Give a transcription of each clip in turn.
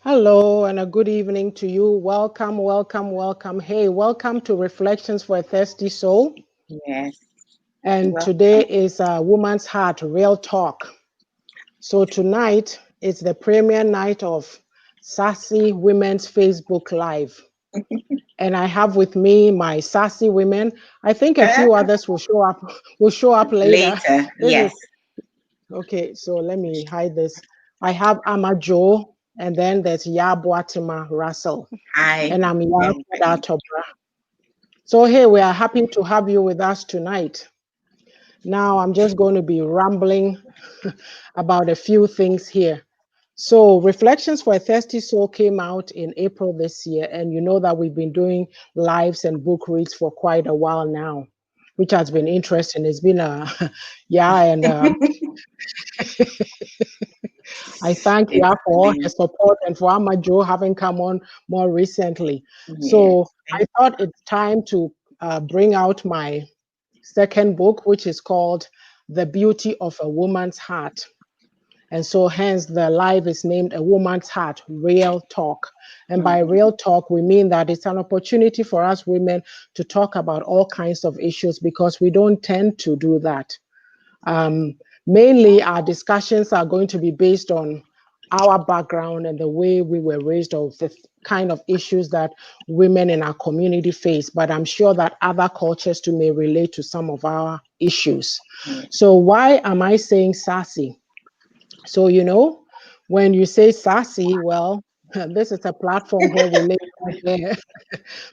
Hello and a good evening to you. Welcome, welcome, welcome. Hey, welcome to Reflections for a Thirsty Soul. Yes. And Welcome. today is Woman's Heart, Real Talk. So tonight is the premiere night of SASSY Women's Facebook Live. And I have with me my SASSY women. I think a few others will show up later. Yes. Okay, so let me hide this. I have Ama Jo. And then there's YAA'S Russell. Hi. And I'm YAA'S. So hey, we are happy to have you with us tonight. Now I'm just going to be rambling about a few things here. So Reflections for a Thirsty Soul came out in April this year, and you know that we've been doing lives and book reads for quite a while now, which has been interesting. It's been I thank you for all the support and for Ama Jo having come on more recently. Yes. So I thought it's time to bring out my second book, which is called The Beauty of a Woman's Heart. And so hence the live is named A Woman's Heart, Real Talk. And by real talk, we mean that it's an opportunity for us women to talk about all kinds of issues because we don't tend to do that. Mainly our discussions are going to be based on our background and the way we were raised, or the kind of issues that women in our community face. But I'm sure that other cultures too may relate to some of our issues. So why am I saying SASSY? So, you know, when you say SASSY, well, this is a platform where we lay out there.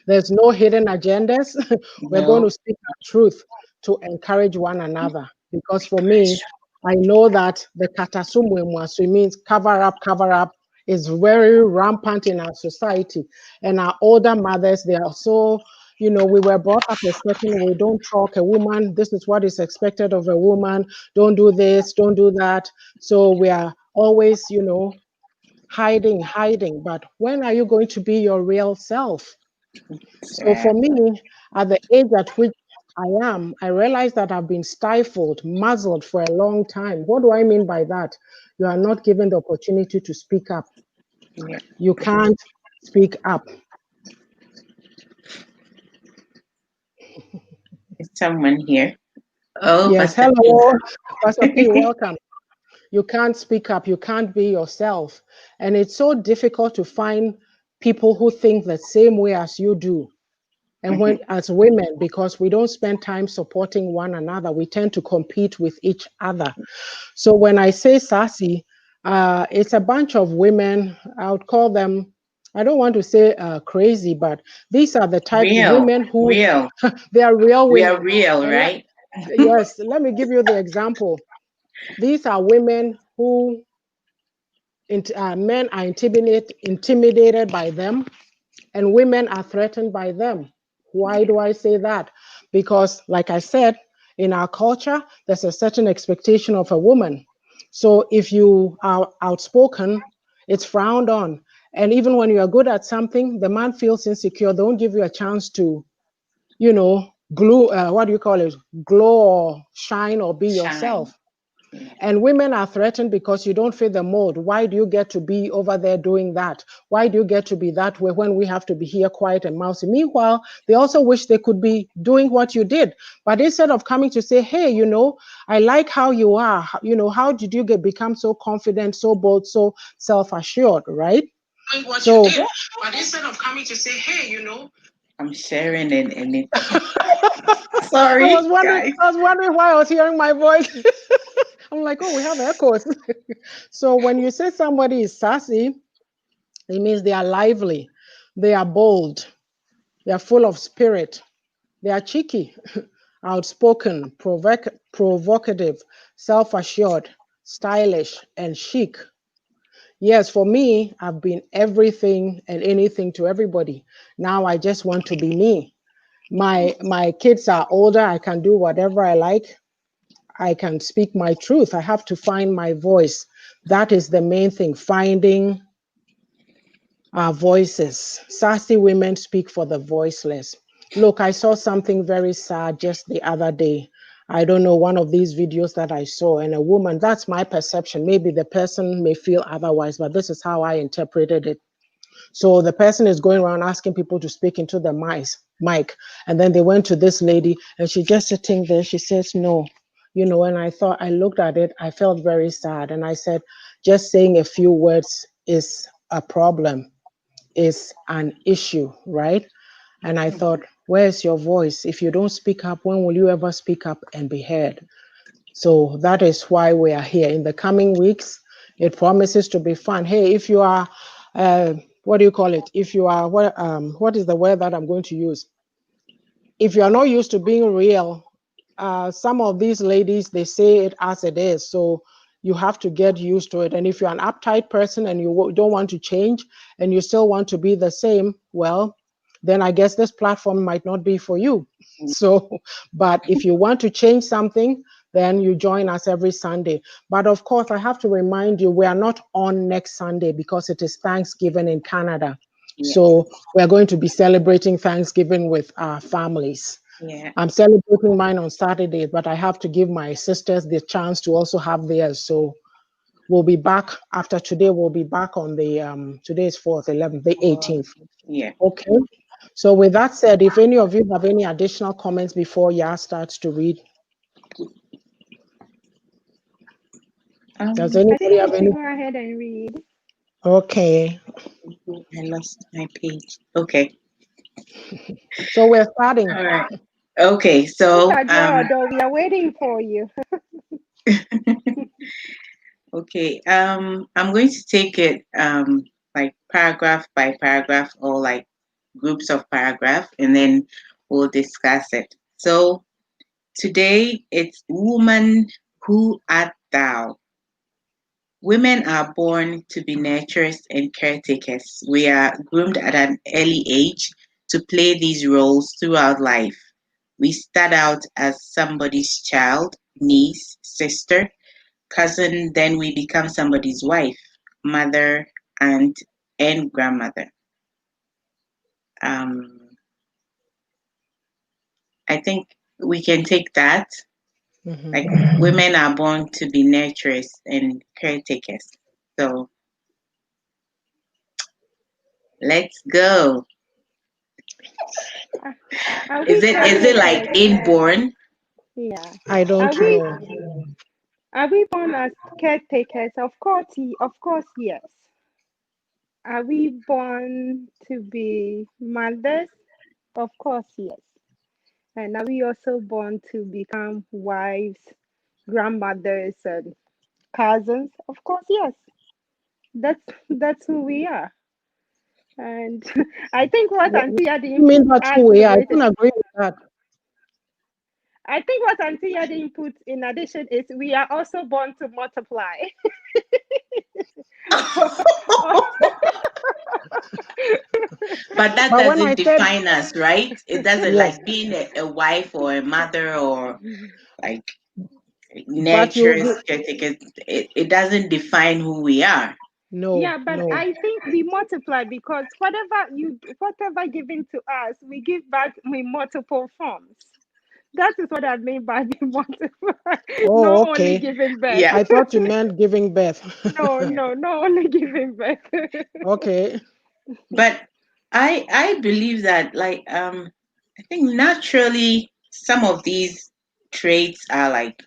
There's no hidden agendas. We're going to speak the truth to encourage one another. Because for me, I know that the katasumwe means cover up is very rampant in our society. And our older mothers, they are so, you know, we were brought up a certain way. Don't talk, a woman, this is what is expected of a woman. Don't do this, don't do that. So we are always, you know, hiding. But when are you going to be your real self? So for me, at the age at which I am, I realize that I've been stifled, muzzled for a long time. What do I mean by that? You are not given the opportunity to speak up. You can't speak up. Is someone here? Oh, yes, hello. Pastor P, welcome. You can't speak up. You can't be yourself. And it's so difficult to find people who think the same way as you do. And when, as women, because we don't spend time supporting one another, we tend to compete with each other. So when I say SASSY, it's a bunch of women. I would call them, I don't want to say crazy, but these are the type of women who they are real women. We are real, right? Yes. Let me give you the example. These are women who men are intimidated by them, and women are threatened by them. Why do I say that? Because, like I said, in our culture, there's a certain expectation of a woman. So if you are outspoken, it's frowned on. And even when you are good at something, the man feels insecure. They won't give you a chance to, you know, glow or shine or be yourself. And women are threatened because you don't fit the mold. Why do you get to be over there doing that? Why do you get to be that way when we have to be here quiet and mousy? Meanwhile, they also wish they could be doing what you did. But instead of coming to say, hey, you know, I like how you are. You know, how did you become so confident, so bold, so self-assured, right? what so, you did. But instead of coming to say, hey, I'm sharing and it. Sorry, I was wondering. guys. I was wondering why I was hearing my voice. I'm like, oh, we have echoes. So when you say somebody is sassy, it means they are lively, they are bold, they are full of spirit, they are cheeky, outspoken, provocative, self-assured, stylish, and chic. Yes, for me, I've been everything and anything to everybody. Now I just want to be me. My kids are older. I can do whatever I like. I can speak my truth. I have to find my voice. That is the main thing, finding our voices. Sassy women speak for the voiceless. Look, I saw something very sad just the other day. I don't know, one of these videos that I saw, and a woman, that's my perception. Maybe the person may feel otherwise, but this is how I interpreted it. So the person is going around asking people to speak into the mic. And then they went to this lady and she just sitting there. She says, no. And I looked at it, I felt very sad. And I said, just saying a few words is a problem, is an issue, right? And I thought, where's your voice? If you don't speak up, when will you ever speak up and be heard? So that is why we are here. In the coming weeks, it promises to be fun. Hey, if you are, what do you call it? If you are, what is the word that I'm going to use? If you are not used to being real, some of these ladies, they say it as it is. So you have to get used to it. And if you're an uptight person and you don't want to change and you still want to be the same, well, then I guess this platform might not be for you. So, but if you want to change something, then you join us every Sunday. But of course, I have to remind you, we are not on next Sunday because it is Thanksgiving in Canada. Yeah. So we're going to be celebrating Thanksgiving with our families. Yeah. I'm celebrating mine on Saturday, but I have to give my sisters the chance to also have theirs. So we'll be back after today. We'll be back on the today is 4th, 11th, the 18th. Yeah. Okay. So with that said, if any of you have any additional comments before YAA'S starts to read, does I think anybody we have should any? go ahead and read. Okay. I lost my page. Okay. So we're starting. All right. Okay. So Sister Gerald, we are waiting for you. okay. I'm going to take it like paragraph by paragraph or like groups of paragraph, and then we'll discuss it. So today it's woman, who art thou? Women are born to be nurturers and caretakers. We are groomed at an early age to play these roles throughout life. We start out as somebody's child, niece, sister, cousin, then we become somebody's wife, mother, aunt, and grandmother. Um, I think we can take that. Like women are born to be nurturers and caretakers. So let's go. Are Is we it like caretakers? inborn? Yeah. I don't Are we know. are we born as caretakers? Of course, yes. Are we born to be mothers? Of course, yes. And are we also born to become wives, grandmothers, and cousins? Of course, yes. That's who we are. And I think what What Auntie Yadi do you mean that's who adds we to are? I it don't is, agree with that. I think what Auntie Yadi put in addition is we are also born to multiply. But that But when I doesn't said define us, right? It doesn't, yes, like being a wife or a mother or like but you nurturers, caretakers. It doesn't define who we are. no, Yeah, but no. I think we multiply because whatever given to us, we give back in multiple forms. That is what I mean by the multiply, Oh, not only okay. giving birth. Yeah. I thought you meant giving birth. No, no, not only giving birth. Okay. But I believe that like I think naturally some of these traits are like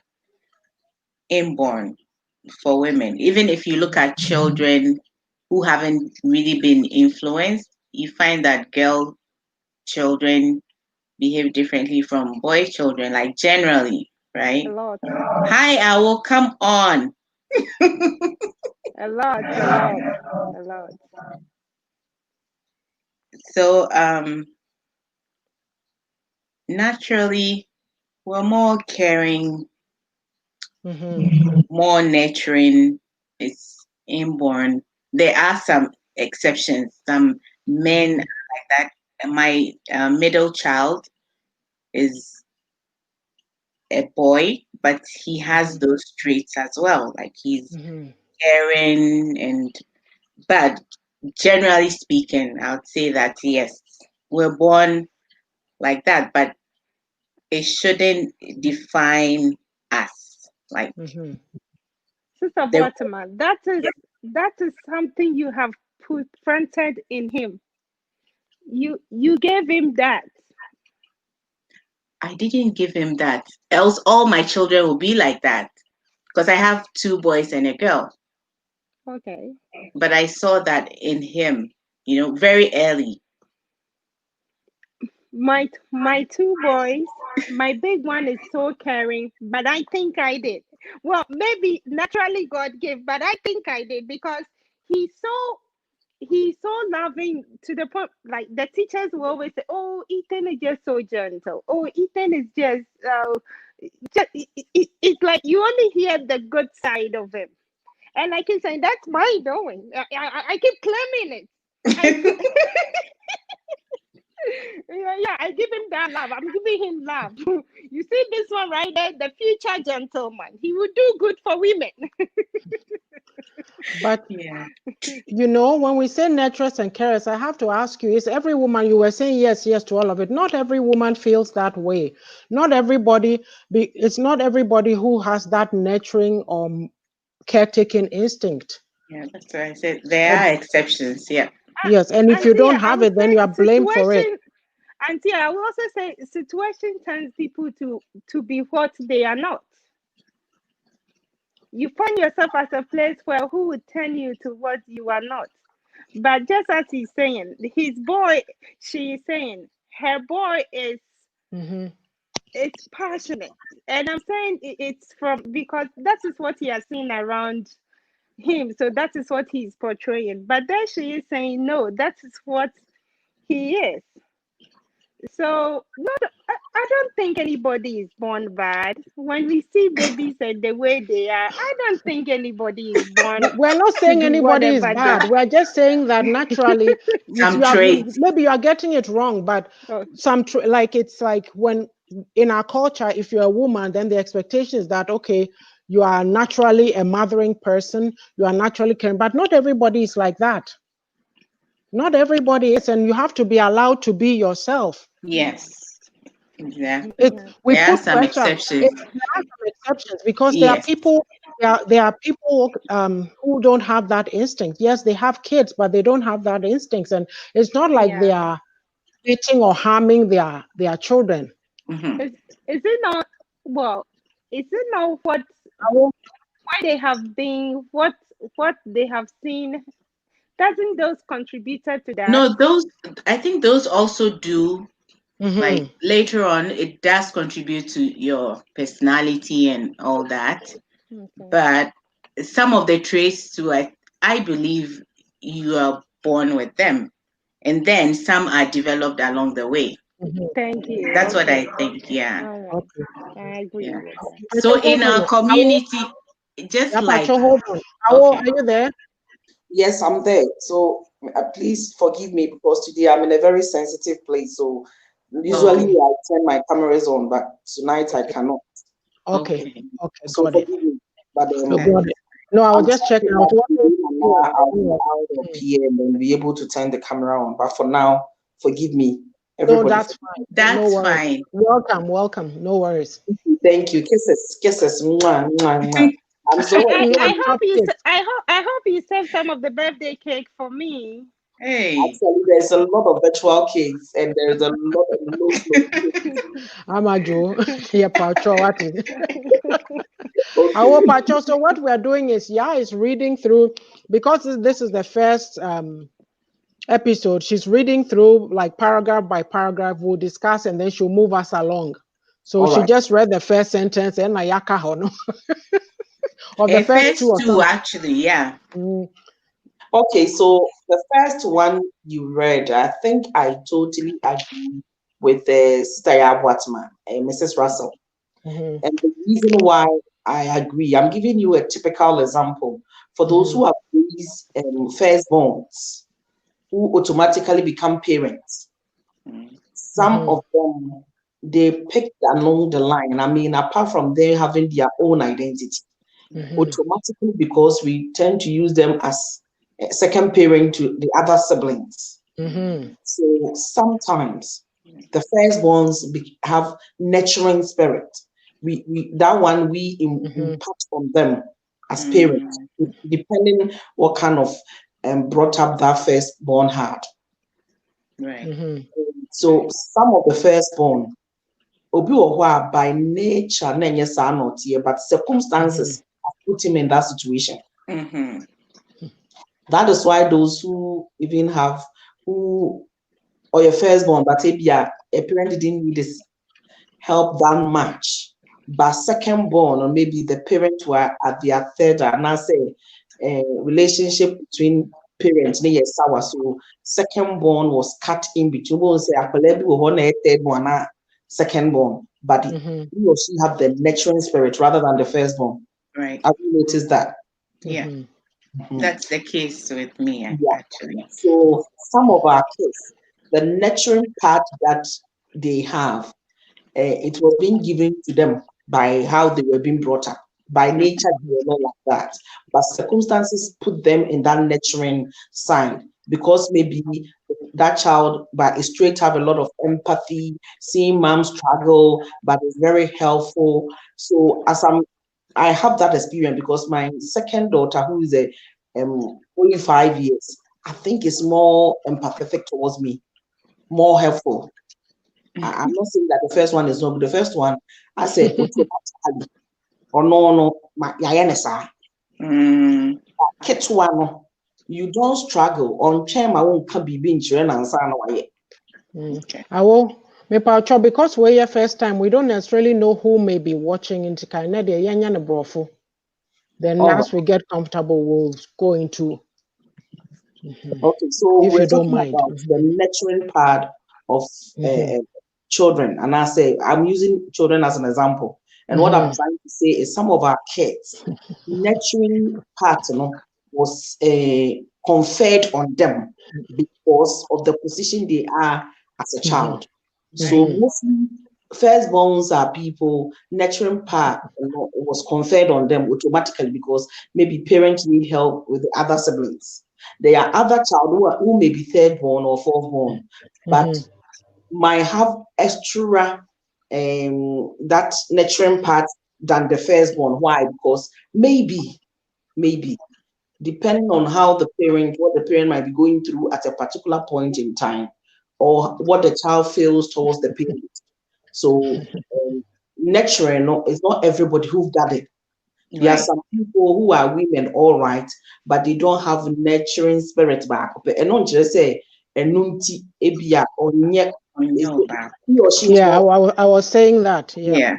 inborn for women. Even if you look at children, who haven't really been influenced, you find that girl children behave differently from boy children, like generally, right? A lot. Hi, Owl, come on. A lot. A lot. A lot. So naturally, we're more caring, more nurturing. It's inborn. There are some exceptions. Some men are like that. My middle child is a boy, but he has those traits as well. Like he's caring but generally speaking, I would say that yes, we're born like that, but it shouldn't define us. Like Sister the Fatima, that is something you have put planted in him. You gave him that. I didn't give him that. Else all my children will be like that. Because I have 2 boys and a girl. Okay. But I saw that in him, very early. My 2 boys, my big one is so caring, but I think I did. Well, maybe naturally God gave, but I think I did because he's so he's so loving to the point. Like the teachers will always say, "Oh, Ethan is just so gentle. Oh, Ethan is it's like you only hear the good side of him." And I keep saying, "That's my doing." I keep claiming it. Yeah, I give him that love. I'm giving him love. You see this one right there, the future gentleman. He will do good for women. But Yeah. when we say nurturers and carers, I have to ask you, is every woman, you were saying yes to all of it. Not every woman feels that way. Not everybody, it's not everybody who has that nurturing or caretaking instinct. Yeah, that's what I said. There are exceptions, yeah. Yes, and if you Auntie, don't I have would it, then say you are blamed for it. situation. Auntie, I will also say situation turns people to be what they are not. You find yourself as a place where who would turn you to what you are not. But just as he's saying, his boy, she is saying, her boy is it's passionate. And I'm saying it's from because that is what he has seen around him. So that is what he's portraying. But then she is saying, no, that is what he is. So not I don't think anybody is born bad. When we see babies and the way they are, I don't think anybody is born We're not to saying be anybody is whatever they bad. are. We're just saying that naturally, Some traits. maybe you are getting it wrong, but Oh, it's like when in our culture, if you're a woman, then the expectation is that okay, you are naturally a mothering person, you are naturally caring, but not everybody is like that. Not everybody is, and you have to be allowed to be yourself. Yes, exactly. We There are put some pressure. exceptions. There are some exceptions because there are Yes. people. There are people who don't have that instinct. Yes, they have kids, but they don't have that instinct, and it's not like they yeah. are beating or harming their children. Mm-hmm. Is it not well, is it not what why they have been what they have seen? Doesn't those contributed to that? No, I think those also do. Like later on, it does contribute to your personality and all that. Okay. But some of the traits too, I believe you are born with them. And then some are developed along the way. Thank you. That's what Okay. I think, yeah. All right. Okay. I agree Yeah. with that. So in Hold our on. community, just Yeah, like Pacho, hold on. okay. Are you there? Yes, I'm there. So please forgive me because today I'm in a very sensitive place. So usually Oh, I turn my cameras on, but tonight I cannot. Okay. okay. Okay, So got it. forgive me. But No, got it. No, I was I'm just checking trusting out that what within an hour I'll be out of here and then be able to turn the camera on. But for now, forgive me, No, everybody. that's fine. No That's worries. fine. Welcome. No worries. Thank you. Kisses, kisses. Mwah, mwah, mwah. I'm so I Top hope you tips. I hope you save some of the birthday cake for me. Hey. actually there's a lot of virtual cakes and there's a lot of no. I'm a Joe. Yeah, Pacho, what is it? Our Okay. Pacho, so what we are doing is, is reading through, because this is the first episode. She's reading through like paragraph by paragraph. We'll discuss and then she'll move us along. So All she right. just read the first sentence and Nayaka Hono or the A first two first or two, something. actually, yeah. Okay, so the first one you read, I think I totally agree with Sister Watman and Mrs. Russell. Mm-hmm. And the reason why I agree, I'm giving you a typical example for those who have these firstborns who automatically become parents. Some Mm-hmm. of them they picked along the line. I mean, apart from them having their own identity, Mm-hmm. automatically because we tend to use them as a second parent to the other siblings. Mm-hmm. So sometimes the firstborns have nurturing spirit. We that one we Mm-hmm. impart on them as parents, Mm, depending what kind of brought up that firstborn had. right. Mm-hmm. So some of the firstborn, obi wɔ hɔ a by nature na ɛnyɛ saa na ɔteɛ, but circumstances have put him in that situation. Mm-hmm. That is why those who even have who or your firstborn, but maybe a parent didn't need this help that much. But second born, or maybe the parents were at their third, and I say relationship between parents, near sour. So second born was cut in between. We'll say a third one, second born, but Mm-hmm. he or she have the nurturing spirit rather than the firstborn. Right. Have you noticed that? Yeah. Mm-hmm. That's the case with me, Yeah. actually. So some of our kids, the nurturing part that they have, it was being given to them by how they were being brought up. By nature, they were not like that. But circumstances put them in that nurturing side because maybe that child, but is straight have a lot of empathy, seeing mom struggle, but is very helpful. So I have that experience because my second daughter, who is only 5 years, I think is more empathetic towards me, more helpful. I'm not saying that the first one is not good. The first one, I say automatically, or no, yayanesa. Mm, Ketewa no, you don't struggle on chair my own can be being children and son away. okay. I will. Me Pacho, because we're your first time, we don't necessarily know who may be watching into kind of the yanya brofo. Then All right. as we get comfortable, we'll go into Okay, so if we're you don't talking mind. about the nurturing part of Mm-hmm. children, and I say I'm using children as an example. And what I'm Mm-hmm. trying to say is some of our kids, nurturing part, was conferred on them because of the position they are as a Mm-hmm. child. So Mm-hmm. mostly firstborns are people nurturing part was conferred on them automatically because maybe parents need help with the other siblings. There are other child who may be third born or fourth born, but Mm-hmm. might have extra that nurturing part than the firstborn. Why? Because maybe depending on how what the parent might be going through at a particular point in time, or what the child feels towards the parent. So nurturing is not everybody who've got it. There are Right. some people who are women, all right, but they don't have nurturing spirit back. And not just say enunti ebia or I know that. he or she is Yeah, not I was saying that. Yeah. Yeah.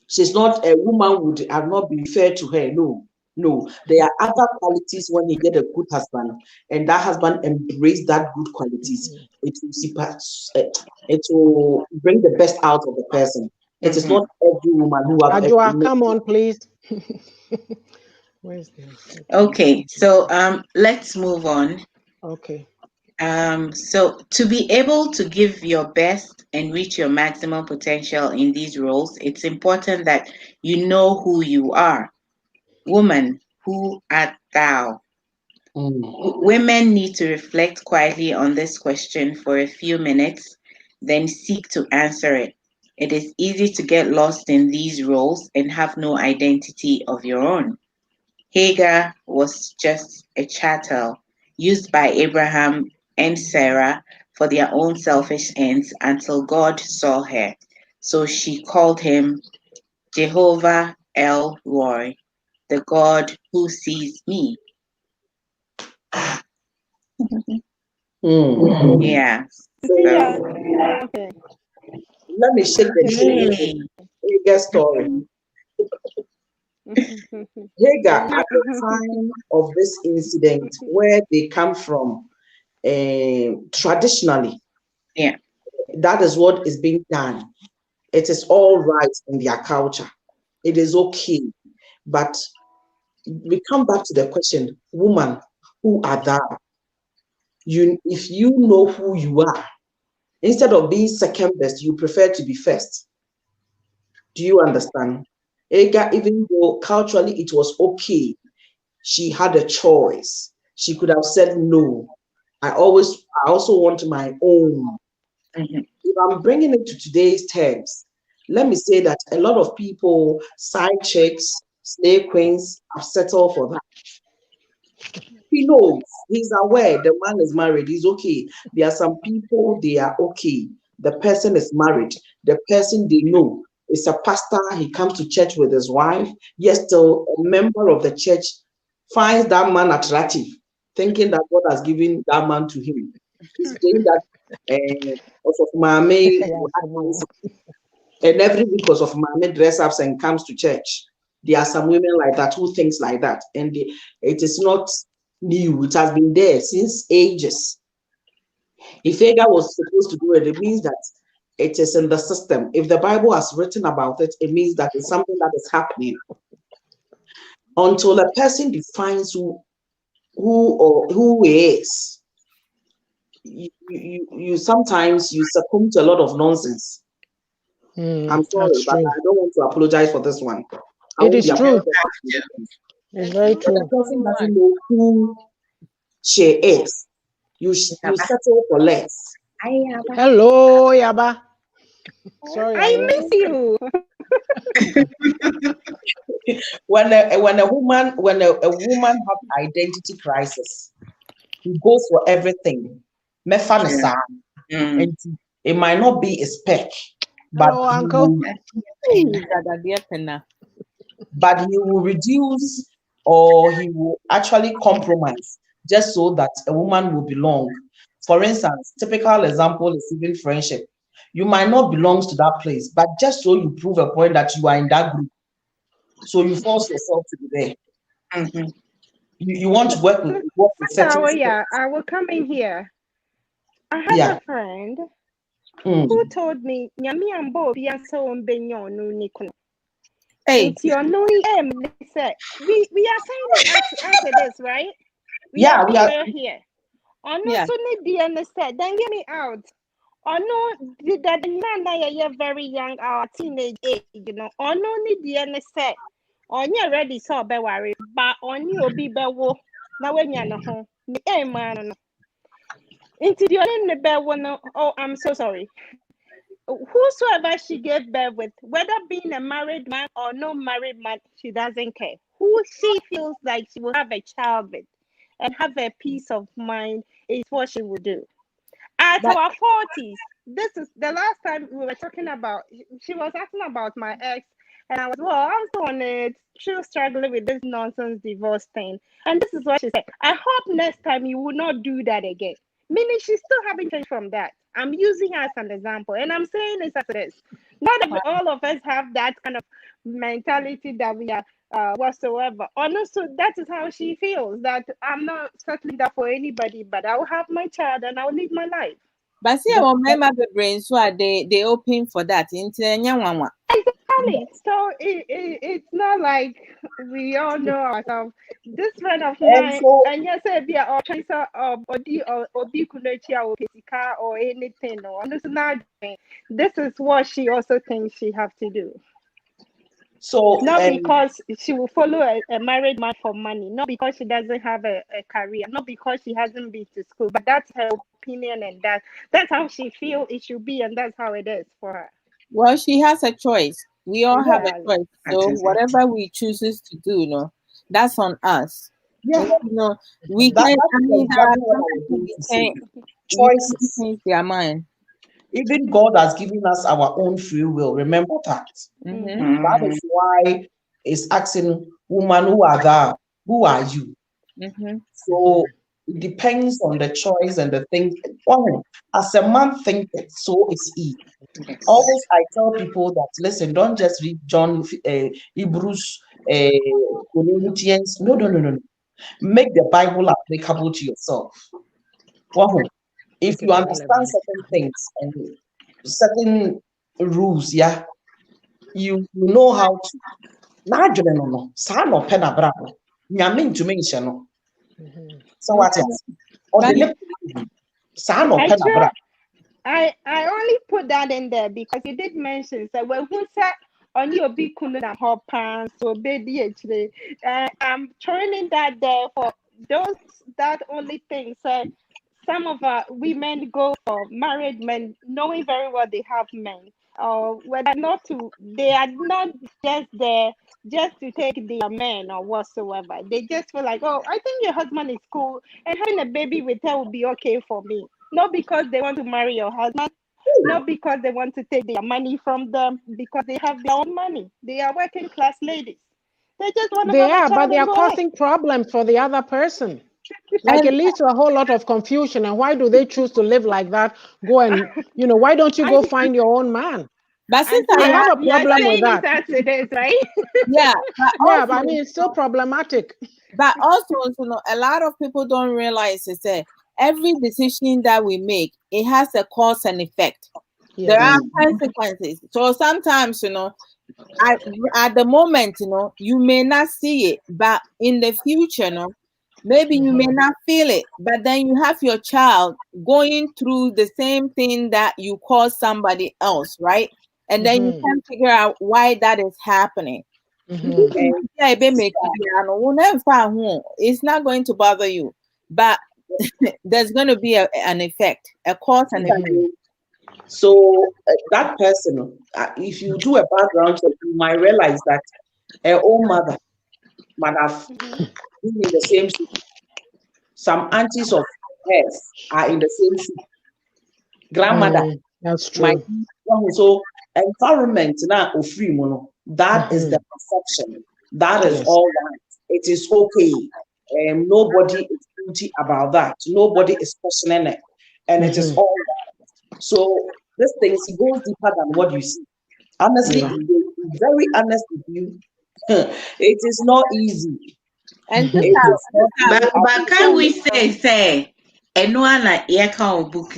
she's not a woman would have not been fair to her. No, no. There are other qualities when you get a good husband, and that husband embrace that good qualities. It will it will bring the best out of the person. It is Mm-hmm. not every woman who have Ajua, come on, please. Where's the Okay. So let's move on. Okay. So to be able to give your best and reach your maximum potential in these roles, it's important that you know who you are. Woman, who art thou? Women need to reflect quietly on this question for a few minutes, then seek to answer it. It is easy to get lost in these roles and have no identity of your own. Hagar was just a chattel used by Abraham and Sarah for their own selfish ends until God saw her. So she called him Jehovah El Roy, the God who sees me. Yeah. Yeah. So, Okay. Let me shake the table with Hagar's story. Hagar, at the time of this incident, where they come from, traditionally, yeah. that is what is being done. It is all right in their culture. It is okay. But we come back to the question, woman, who are thou? If you know who you are, instead of being second best, you prefer to be first. Do you understand? Hagar, even though culturally it was okay, she had a choice. She could have said no. I also want my own. Mhm. If I'm bringing it to today's terms, let me say that a lot of people, side chicks, slave queens, have settled for that. He knows, he's aware the man is married, he's okay. There are some people, they are okay. The person is married, the person they know is a pastor, he comes to church with his wife, yet still a member of the church finds that man attractive, thinking that God has given that man to him. He's saying that of Mame and every week because of Mame dress ups and comes to church. There are some women like that who thinks like that, and it is not new. It has been there since ages. If Hagar was supposed to do it, it means that it is in the system. If the Bible has written about it, it means that it's something that is happening. Until a person defines who he is, you sometimes you succumb to a lot of nonsense. I'm sorry, That's but true. I don't want to apologize for this one. I It won't is be true. apologizing. It's very When a true. person doesn't know who she is, you settle for less. Hello, Yaba. Sorry, I I was. miss you. When a woman has identity crisis, he goes for everything. Yeah. Mefanisa, Mm. and it might not be a spec, but Hello, he Uncle. will, but he will reduce or he will actually compromise just so that a woman will belong. For instance, typical example is even friendship. You might not belong to that place, but just so you prove a point that you are in that group, so you force yourself to be there. Mhm. You want to work with certain Yeah, spirits. I will come in here. I have Yeah. a friend who Mm. told me, "Nyami ambo biya so umbenyo no nikuno." Hey, It's your knowing say we are saying it as it is, right? We are Yeah, we being are. real here. Or no, yeah. so need the said, then get me out. Or no, that you're very young, our teenage age, or no need the said. On you ready, so be worry, but on you be bewo. Now when you're no home, eh man, into the name the bear one. Oh, I'm so sorry. Whosoever she gave birth with, whether being a married man or no married man, she doesn't care. Who she feels like she will have a child with and have a peace of mind is what she will do. At But our 40s, this is the last time we were talking about, she was asking about my ex, and I was, well, I'm still on it, still struggling with this nonsense divorce thing. And this is what she said: I hope next time you will not do that again. Meaning she still haven't changed from that. I'm using her as an example, and I'm saying this as it is. Not all of us have that kind of mentality that we are whatsoever. Also, that is how she feels, that I'm not settling that for anybody, but I'll have my child and I'll live my life. see The, our member the brain so are they open for that. Into nyanwa. Exactly. So it's not like we all know ourselves. This friend of and mine, so and yes, be a cancer or be kunechi or pesika or anything. Or this is what she also thinks she have to do. so Not because she will follow a married man for money, not because she doesn't have a career, not because she hasn't been to school, but that's her opinion, and that's how she feel it should be, and that's how it is for her. Well, she has a choice. We all have a Exactly. choice. That So is it. whatever we chooses to do, that's on us. yeah, We that can. I is mean, there are exactly what some I was people going we to say. can. We can Choices. change their mind. Even God has given us our own free will. Remember that. Mm-hmm. Mm-hmm. That Mhm. is why is asking, woman, who are thou? Who are you? Mm-hmm. So it depends on the choice and the thing. Oh, as a man thinketh, so is he. Yes. Always I tell people that, listen, don't just read John, Hebrews, Corinthians. No, no, no, no, no. Make the Bible applicable to yourself. Wow. If Make you it understand relevant. certain things and certain rules, yeah, you know how to. Na adwene no no, saa na ɔpɛ n'abra no. Nyame ntumi nhyɛ no. So what else? Or the But next saa na ɔpɛ n'abra. I only put that in there because you did mention so when who said on your big kunu na hot pants so baby actually I'm turning that there for those that only thing so some of our women go for married men knowing very well they have men or whether not to they are not just there just to take their men or whatsoever. They just feel like, oh, I think your husband is cool and having a baby with her will be okay for me. Not because they want to marry your husband, not because they want to take their money from them, because they have their own money. They are working class ladies. They just want to They have a are, but child they and are go away. causing problems for the other person. Like and it leads to a whole lot of confusion. And why do they choose to live like that? Go and, why don't you go find your own man? but And sister, I have a you are problem with saying it that. as it is, right? yeah, but Yeah, but I also, mean, it's still problematic. but also, a lot of people don't realize is that every decision that we make, it has a cause and effect. There are Yes. consequences. So sometimes, at the moment, you may not see it, but in the future, maybe you may not feel it, but then you have your child going through the same thing that you caused somebody else, right? And then you can figure out why that is happening. And It's not going to bother you, but there's going to be an effect, a cause and effect. so that person, if you do a background check, you might realize that her own mother might have been in the same soup. Some aunties of hers are in the same soup. Grandmother That's might true. be so environment now of free mono. That is the perception. That is Yes. all right. It is okay. Nobody is guilty about that. Nobody is questioning it. And it is all right. So this thing it goes deeper than what you see. Honestly, Yeah. to be very honest with you, it is not easy. And It is not easy. But can we say, Enuana Yeka book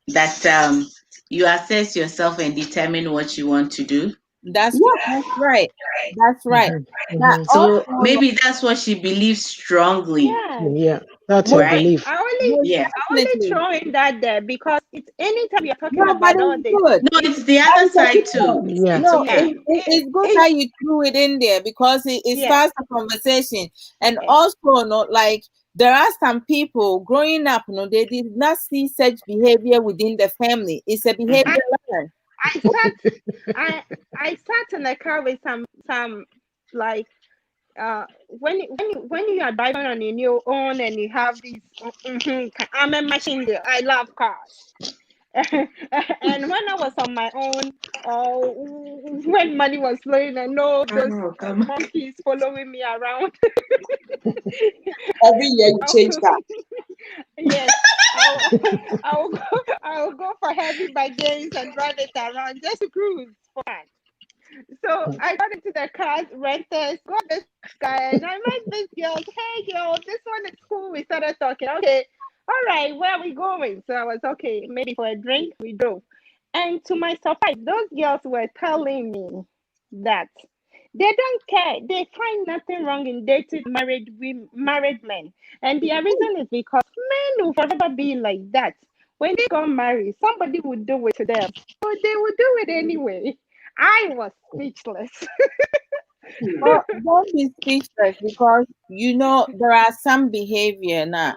that you assess yourself and determine what you want to do? that's Yeah. right. That's right. But So also, maybe that's what she believes strongly, Yeah. Yeah. That's her most, right? belief. most Yeah. I only definitely. throw in that there because it's anytime you're talking No, but about all it's this, good. No, it's the That other is a side good too. point. Yeah. It's No, okay. it's good that you threw it in there because it yeah, starts a conversation. And yeah. also, like there are some people growing up, they did not see such behavior within the family. It's a behavior learned. I sat I sat in the car with some like when you are driving on your new own and you have these I'm a machine there. I love cars. And when I was on my own, when money was flowing and all those Come on. monkeys following me around, Every year you change car. yes, I'll, I'll go for heavy baggage and drive it around just to cruise for fun. So I got into the car, renters, got this guy, and I met this girl. Hey, girl, this one is cool. We started talking. Okay, all right, where are we going? So I was okay, maybe for a drink. We drove. And to my surprise, those girls were telling me that they don't care. They find nothing wrong in dating married men. And the reason is because men will forever be like that. When they got married, somebody would do it to them. So they would do it anyway. I was speechless. Well, don't be speechless because there are some behavior now.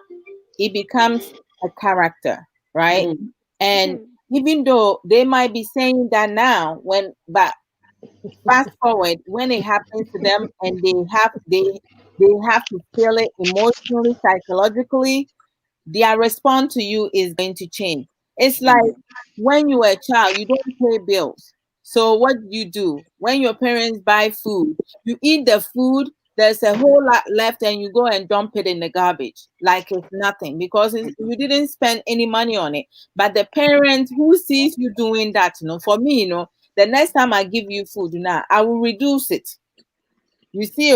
It becomes a character, right? Mm. And even though they might be saying that now, but fast forward when it happens to them and they have to feel it emotionally, psychologically, their response to you is going to change. It's like when you were a child, you don't pay bills. So what do? When your parents buy food, you eat the food, there's a whole lot left, and you go and dump it in the garbage like it's nothing, because you didn't spend any money on it. But the parent who sees you doing that, for me, the next time I give you food now, I will reduce it. You see,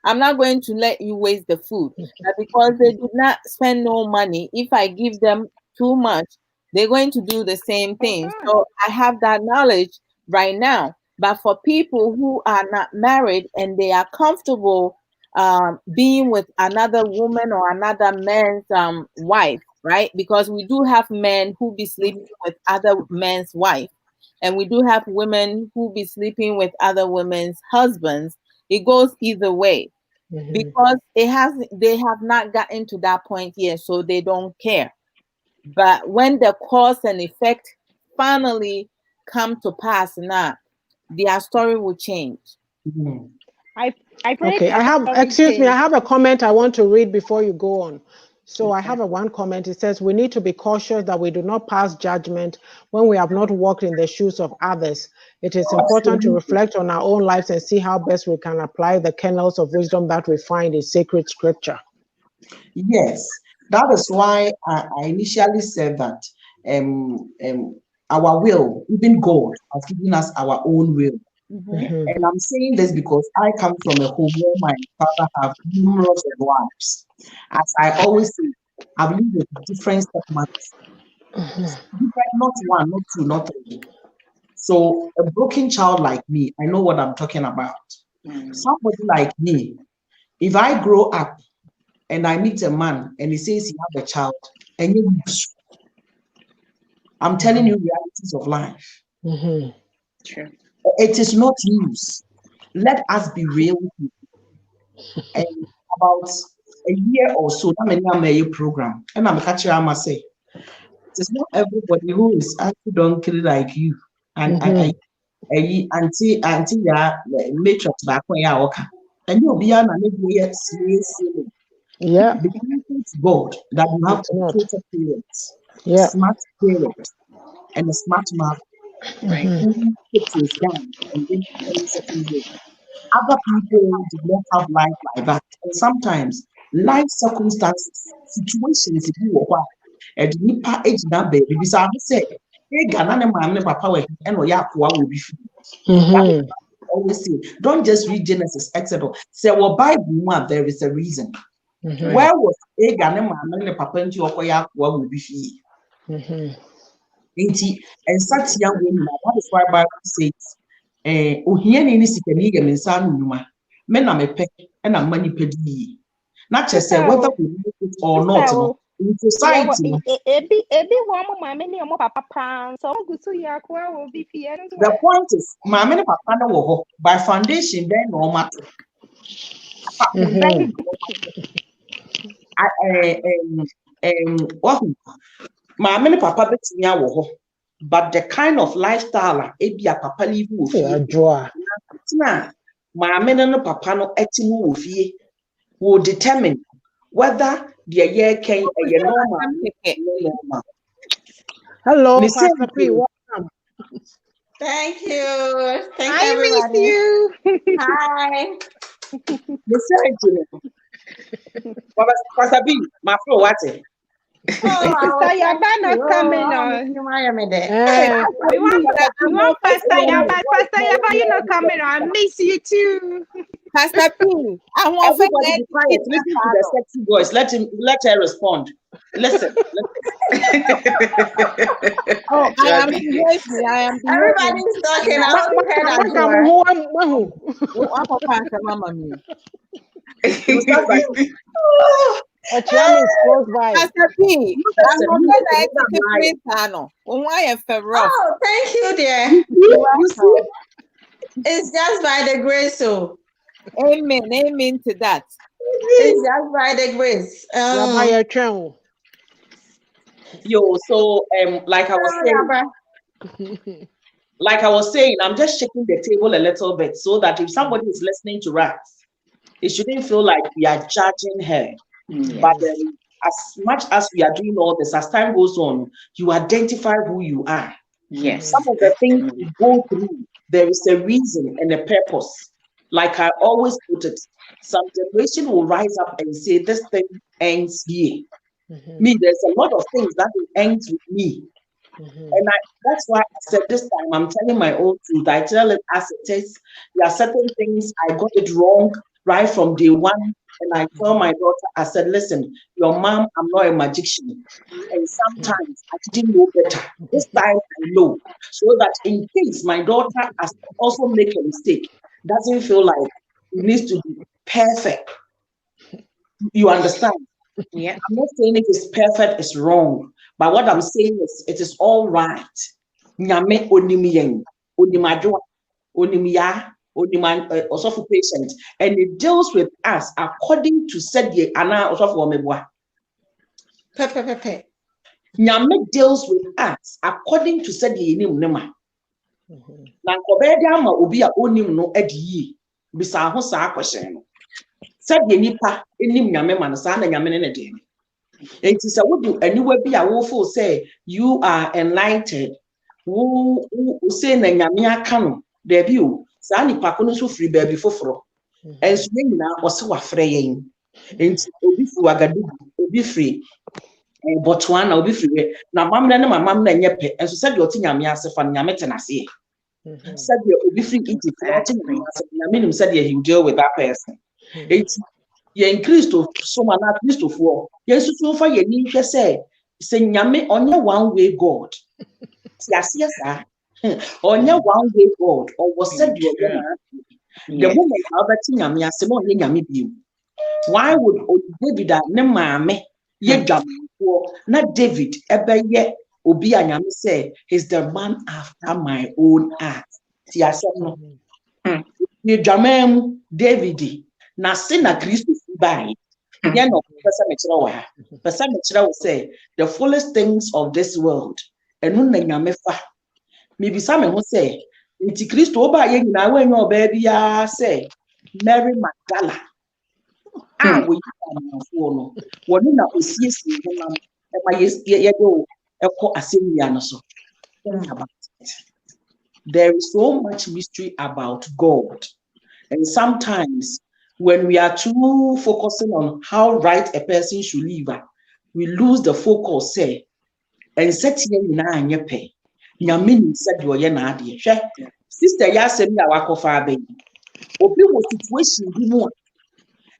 I'm not going to let you waste the food. But because they did not spend no money, if I give them too much, they're going to do the same thing. So I have that knowledge right now. But for people who are not married and they are comfortable being with another woman or another man's wife, right? Because we do have men who be sleeping with other men's wife, and we do have women who be sleeping with other women's husbands. It goes either way, because they have not gotten to that point yet, so they don't care. But when the cause and effect finally come to pass, now their story will change. I pray Okay, I have, excuse me, I have a comment I want to read before you go on. So I have one comment. It says, we need to be cautious that we do not pass judgment when we have not walked in the shoes of others. It is important to reflect on our own lives and see how best we can apply the kernels of wisdom that we find in sacred scripture. Yes, that is why I initially said that our will, even God has given us our own will. And I'm saying this because I come from a home where my father have numerous wives. As I always say, I've lived with different stepmothers. Not one, not two, not three. So a broken child like me, I know what I'm talking about. Somebody like me, if I grow up and I meet a man and he says he has a child, and I'm telling you realities of life. True. It is not news. Let us be real with you. And about a year or so, I'm a program, and I'm catching. I must say, it's not everybody who is actually like you. And auntie, yeah, matrix back when you okay, and you'll be an Yeah. Because God that you have to create a parent, smart parent, and a smart mother. Right. Who puts his down and then certain way. Other people do not have life like that. And sometimes life circumstances, situations, if you are and nipa age number, because I say, hey, Ghana, my papa, and will be free. Always say, don't just read Genesis, Exodus. Say, well, Bible, there is a reason. Where was a Ghana, my papa, and your will be free? And such young women, that is why Bible says, Ohiani ni sikani ya mensanu nyuma. Men na mepe, and a money pedi. Not just say whether we like it or not, no. In society, the point is, my many papa no by foundation, then no matter. My many papa bet me a but the kind of lifestyle ebi a papa live with my many papa no etimu with will determine whether the year can normal. Hello, Pastor P. Welcome. Thank you. Thank I everybody. miss you. Hi. Pastor B, my friend, what's it? Sister Yaba coming on. We want Pastor Yaba. Pastor Yaba, you're not coming on. I miss you too. Pastor P, I want everybody be quiet. Listen to the sexy voice. Let her respond. Listen. Oh, I am behaving. Everybody's talking. I only heard Pastor P, oh, thank you, dear. It's just by the grace, so. Amen. Amen to that. It's just by the grace. So like I was saying, I'm just shaking the table a little bit so that if somebody is listening to us, it shouldn't feel like we are judging her. But as much as we are doing all this, as time goes on, you identify who you are. Yes. Some of the things we go through there is a reason and a purpose. Like I always put it, some generation will rise up and say, this thing ends here. Me, there's a lot of things that will end with me. And that's why I said this time, I'm telling my own truth. I tell it as it is. There are certain things I got it wrong right from day one. And I tell my daughter, I said, listen, your mom, I'm not a magician. And sometimes I didn't know better. This time I know. So that in case my daughter has also make a mistake, doesn't feel like it needs to be perfect. You understand? Yeah. I'm not saying it is perfect, it's wrong. But what I'm saying is it is all right. Nyame onim yen, onim adwo, onim ya, onim osofu patient, and it deals with us according to said ye ana osofu omebwa. Pepe. Nyame deals with us according to said ye nim nema. Na nkobedi ama obi a onim no edi yi bisa ho saa question no. Said ye nipa enim nyame ma no saa na nyame ne ne de. It is a would anywhere be a woeful say you are enlightened. Who say na nyame aka there be o saa nipa ko no so free baby foforo. And so na ose wa frɛ yen. Enti obi fu agadu obi free Botswana obi free na mamna na mamam na nye pe. Enso said oti nyame ase fa nyame tenase. Said obi free Egypt oti nyame ase nyame nim said he will deal with that person. Yen Christo so man at Christo for yes so fa ye ni hwe say nyame onye one way God yes onye one way God or was said you the moment how that nyame ase mo onye nyame bi why would David ne maame ye dwamfo na David ebe ye obi a nyame say he's the man after my own heart yes no ye dwamam David na sin na Christo by yeah, no, person will say the fullest things of this world. And no nyamefa. Maybe some who say, Inti Christo ba ye na when your baby say Mary Magdala. Ah, we no. One na osiesie honam e ma ye go e ko asemi no so. There is so much mystery about God. And sometimes when we are too focusing on how right a person should live, we lose the focus, say, and set here in our pay. Yamin said you are na dear. Sister Yasemi Awakofa baby. Obi was situation be more.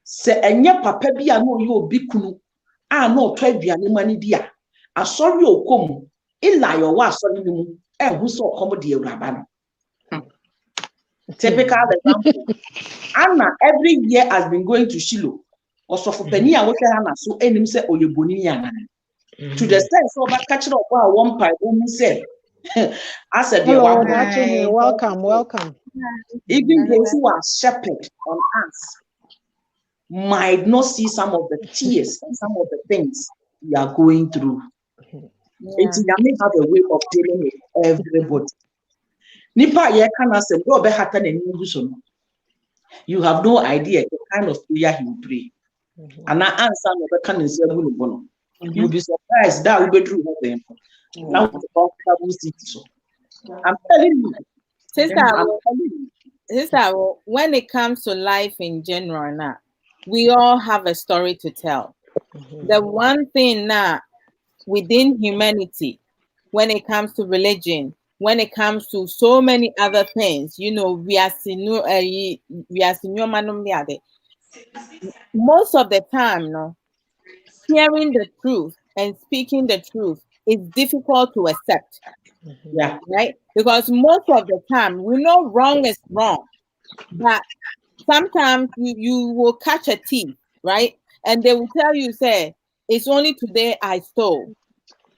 Say and ya papa be a no you be kunu. Ah no 12 money dear. I saw you come. Illa your was sorry and who saw comedy rabban. Typical example. Anna every year has been going to Shiloh. Also for Penny and Anna, so any say or you boniana. To the sense of a catcher of one pipe, whom say, I said, welcome. Even those who are shepherd on us might not see some of the tears and some of the things we are going through. It may have a way of dealing with everybody. Nipa ye can say, go be happen and you have no idea the kind of prayer he will pray. And I answer no can say you'll be surprised that will be true them. Now the comfortable situation. I'm telling you. Sister, when it comes to life in general now, we all have a story to tell. The one thing now within humanity, when it comes to religion, when it comes to so many other things, you know, most of the time, no, hearing the truth and speaking the truth is difficult to accept. Yeah. Right? Because most of the time we know wrong is wrong, but sometimes you will catch a thief, right? And they will tell you, say, it's only today I stole.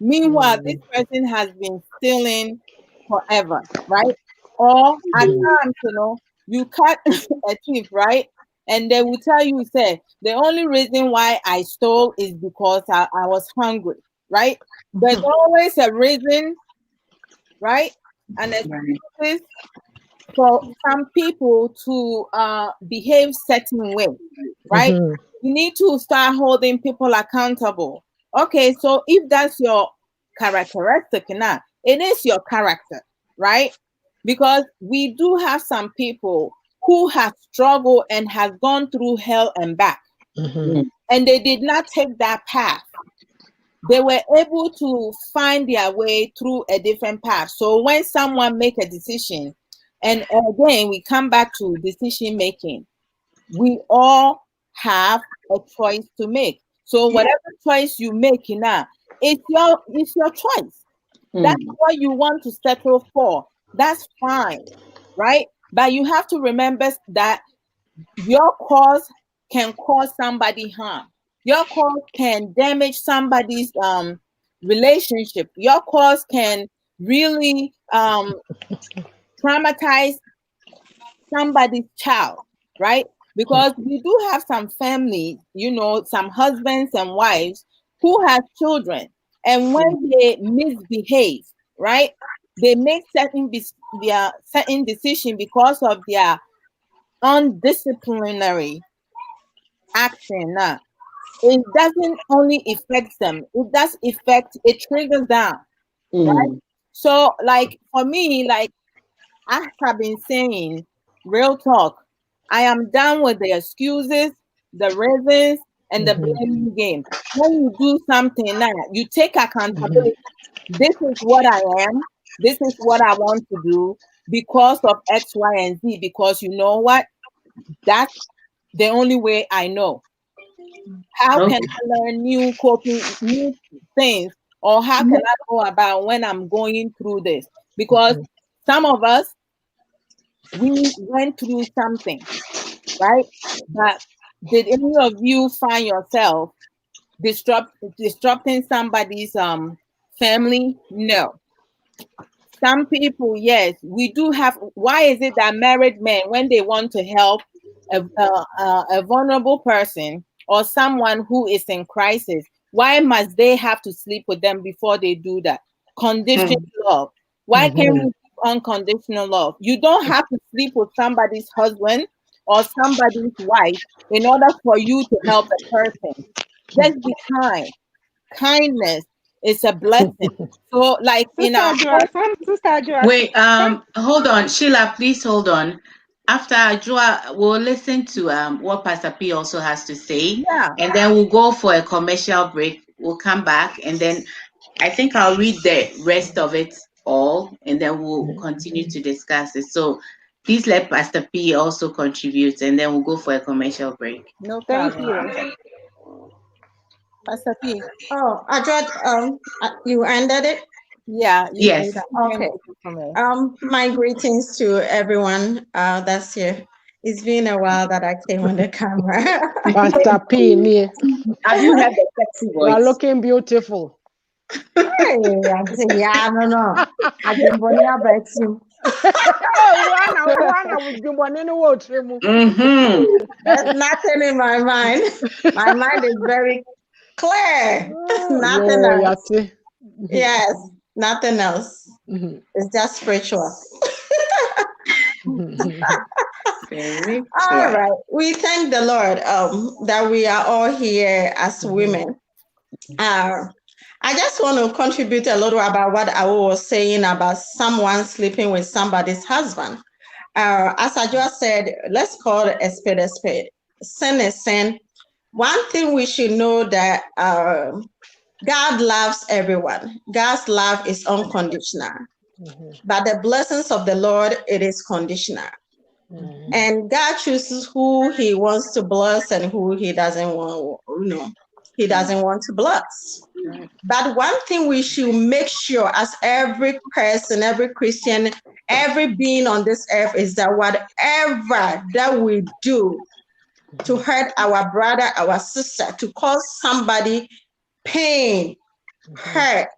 Meanwhile, this person has been stealing forever, right? Or at times, you know, you catch a thief, right? And they will tell you, say, the only reason why I stole is because I was hungry, right? There's always a reason, right? And excuses for some people to behave certain way, right? You need to start holding people accountable. Okay, so if that's your characteristic now, it is your character, right? because we do have some people who have struggled and has gone through hell and back, and they did not take that path. They were able to find their way through a different path. So when someone make a decision, and again, we come back to decision making, we all have a choice to make. So whatever choice you make now, it's your choice. That's what you want to settle for. That's fine, right? But you have to remember that your cause can cause somebody harm. Your cause can damage somebody's relationship. Your cause can really traumatize somebody's child, right? Because we do have some family, some husbands and wives who have children, and when they misbehave, right, they make certain decision because of their undisciplinary action. It doesn't only affect them; it triggers them, right? So, like for me, like I have been saying, real talk, I am done with the excuses, the reasons, and the blaming game. When you do something now, you take accountability. This is what I am. This is what I want to do because of X, Y, and Z. Because you know what? That's the only way I know. How can I learn new things, or how can I go about when I'm going through this? Because some of us, we went through something, right? But did any of you find yourself disrupting somebody's family? No. Some people, yes, we do have. Why is it that married men, when they want to help a vulnerable person or someone who is in crisis, why must they have to sleep with them before they do that? Conditional love. Why can't we give unconditional love? You don't have to sleep with somebody's husband or somebody's wife in order for you to help a person. Just be kind. Kindness is a blessing. So, like in our Sister Joa, wait, hold on, Sheila, please hold on. After Joa, we'll listen to what Pastor P also has to say, and then we'll go for a commercial break. We'll come back, and then I think I'll read the rest of it all, and then we'll continue to discuss it. So please let Pastor P also contribute, and then we'll go for a commercial break. No thank problem. you. Pastor P. Oh, Ajot, you ended it? Yeah. Yes. Okay. My greetings to everyone that's here. It's been a while that I came on the camera. Pastor P, near. Have you heard the sexy You are voice? looking beautiful. Hey, I say, yeah, no. I can bring you back to. There's nothing in my mind. My mind is very clear. Nothing else. Yes, nothing else. It's just spiritual. All right. We thank the Lord that we are all here as women. I just want to contribute a little about what I was saying about someone sleeping with somebody's husband. As I just said, let's call it a spade a spade. Sin is sin. One thing we should know that God loves everyone. God's love is unconditional. But the blessings of the Lord, it is conditional. And God chooses who he wants to bless and who he doesn't want, he doesn't want to bless. But one thing we should make sure as every person, every Christian, every being on this earth is that whatever that we do to hurt our brother, our sister, to cause somebody pain, hurt,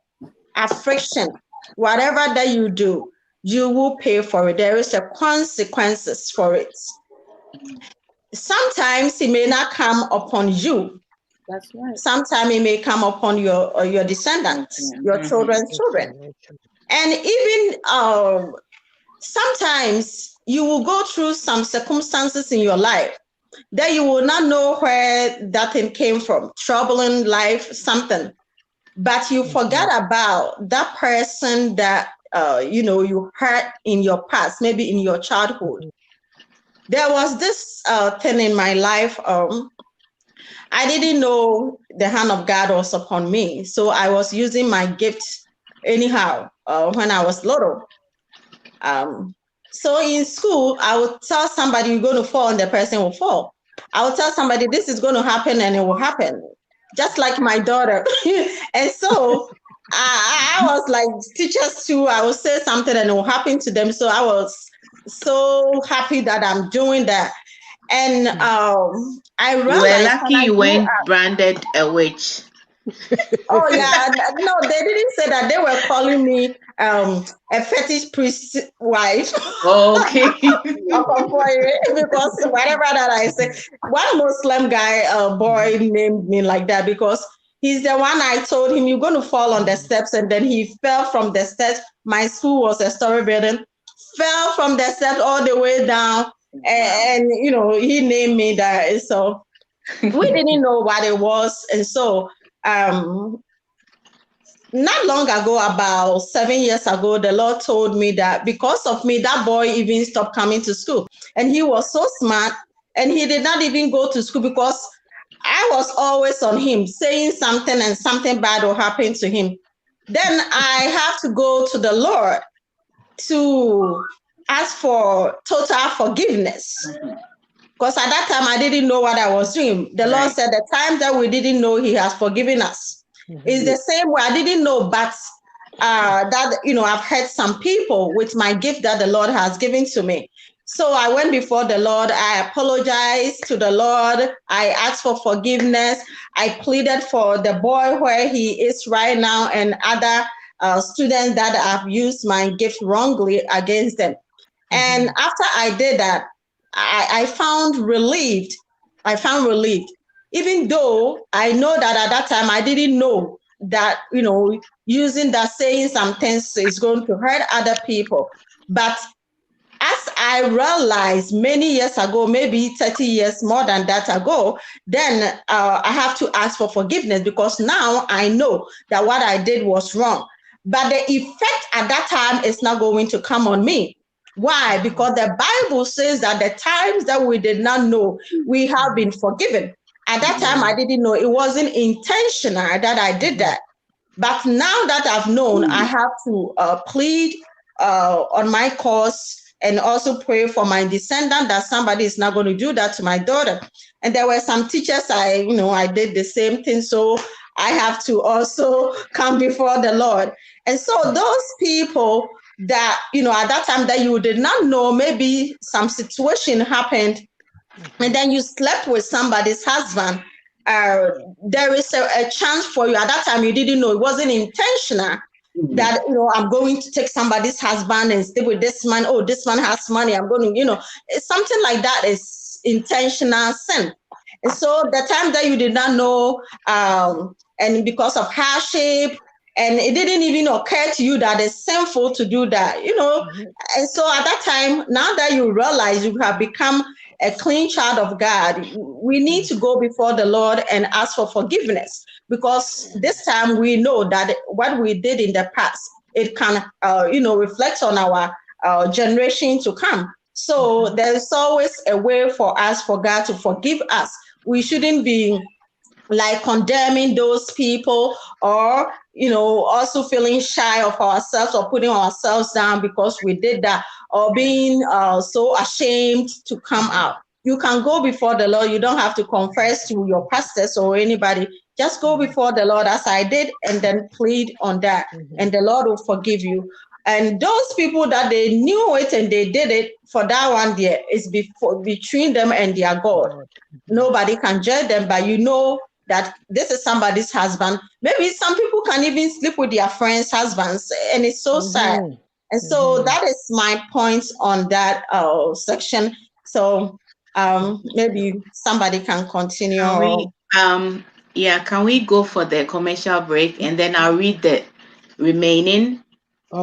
affliction, whatever that you do, you will pay for it. There is a consequences for it. Sometimes it may not come upon you. That's right. Sometimes it may come upon your descendants, your children's children. And even sometimes you will go through some circumstances in your life that you will not know where that thing came from, trouble in life, something. But you forgot about that person that you hurt in your past, maybe in your childhood. There was this thing in my life. I didn't know the hand of God was upon me, so I was using my gift anyhow when I was little. So in school, I would tell somebody you're going to fall and the person will fall. I would tell somebody this is going to happen and it will happen, just like my daughter. And so I was like teachers too. I would say something and it will happen to them. So I was so happy that I'm doing that. And I realized you were lucky you weren't branded a witch. Oh yeah, no, they didn't say that. They were calling me a fetish priest wife. Okay. Because whatever that I say, one Muslim guy, boy, named me like that because he's the one I told him you're going to fall on the steps, and then he fell from the steps. My school was a story building, fell from the steps all the way down, and he named me that. So we didn't know what it was, and so. Not long ago, about 7 years ago, the Lord told me that because of me, that boy even stopped coming to school. And he was so smart, and he did not even go to school because I was always on him, saying something and something bad will happen to him. Then I have to go to the Lord to ask for total forgiveness. Because at that time, I didn't know what I was doing. The Lord said the time that we didn't know, he has forgiven us. It's the same way. I didn't know, but that, I've helped some people with my gift that the Lord has given to me. So I went before the Lord. I apologized to the Lord. I asked for forgiveness. I pleaded for the boy where he is right now and other students that have used my gift wrongly against them. And after I did that, I found relieved. Even though I know that at that time I didn't know that, using that, saying some things is going to hurt other people. But as I realized many years ago, maybe 30 years more than that ago, then I have to ask for forgiveness because now I know that what I did was wrong. But the effect at that time is not going to come on me. Why? Because the Bible says that the times that we did not know, we have been forgiven. At that time, I didn't know. It wasn't intentional that I did that. But now that I've known, I have to plead on my cause and also pray for my descendant that somebody is not going to do that to my daughter. And there were some teachers, I did the same thing. So I have to also come before the Lord. And so those people that, at that time that you did not know, maybe some situation happened and then you slept with somebody's husband, there is a chance for you. At that time, you didn't know. It wasn't intentional that, I'm going to take somebody's husband and stay with this man. Oh, this man has money. I'm going to, it's something like that is intentional sin. And so the time that you did not know, and because of hardship, and it didn't even occur to you that it's sinful to do that, And so at that time, now that you realize you have become a clean child of God, we need to go before the Lord and ask for forgiveness, because this time we know that what we did in the past, it can, reflect on our generation to come. So there's always a way for us, for God to forgive us. We shouldn't be like condemning those people or, also feeling shy of ourselves or putting ourselves down because we did that, or being so ashamed to come out. You can go before the Lord. You don't have to confess to your pastors or anybody. Just go before the Lord as I did and then plead on that, and the Lord will forgive you. And those people that they knew it and they did it, for that one there is between them and their God. Nobody can judge them, but that this is somebody's husband. Maybe some people can even sleep with their friends' husbands, and it's so sad. And so that is my point on that section. So maybe somebody can continue. Can we go for the commercial break, and then I'll read the remaining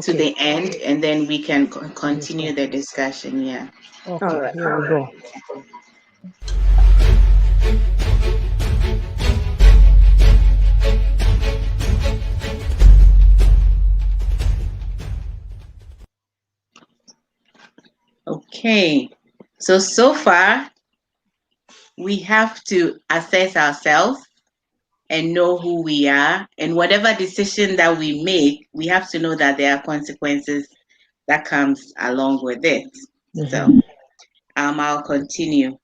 to the end, and then we can continue the discussion. Yeah. Okay, all right. Here we go. Okay. So far, we have to assess ourselves and know who we are. And whatever decision that we make, we have to know that there are consequences that comes along with it. So I'll continue.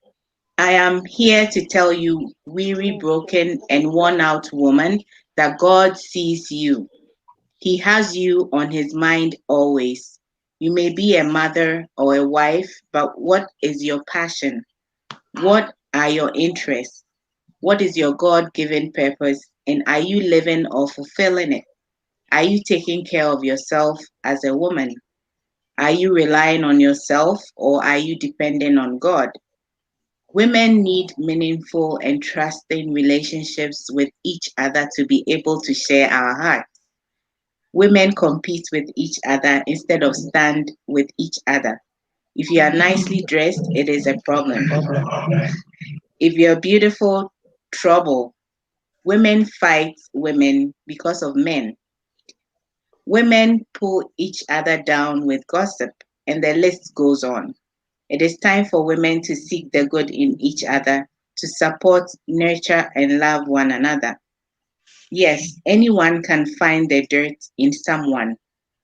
I am here to tell you, weary, broken, and worn out woman, that God sees you. He has you on his mind always. You may be a mother or a wife, but what is your passion? What are your interests? What is your God given purpose? And are you living or fulfilling it? Are you taking care of yourself as a woman? Are you relying on yourself or are you depending on God? Women need meaningful and trusting relationships with each other to be able to share our hearts. Women compete with each other instead of stand with each other. If you are nicely dressed, it is a problem. If you're beautiful, trouble. Women fight women because of men. Women pull each other down with gossip, and the list goes on. It is time for women to seek the good in each other, to support, nurture, and love one another. Yes, anyone can find the dirt in someone.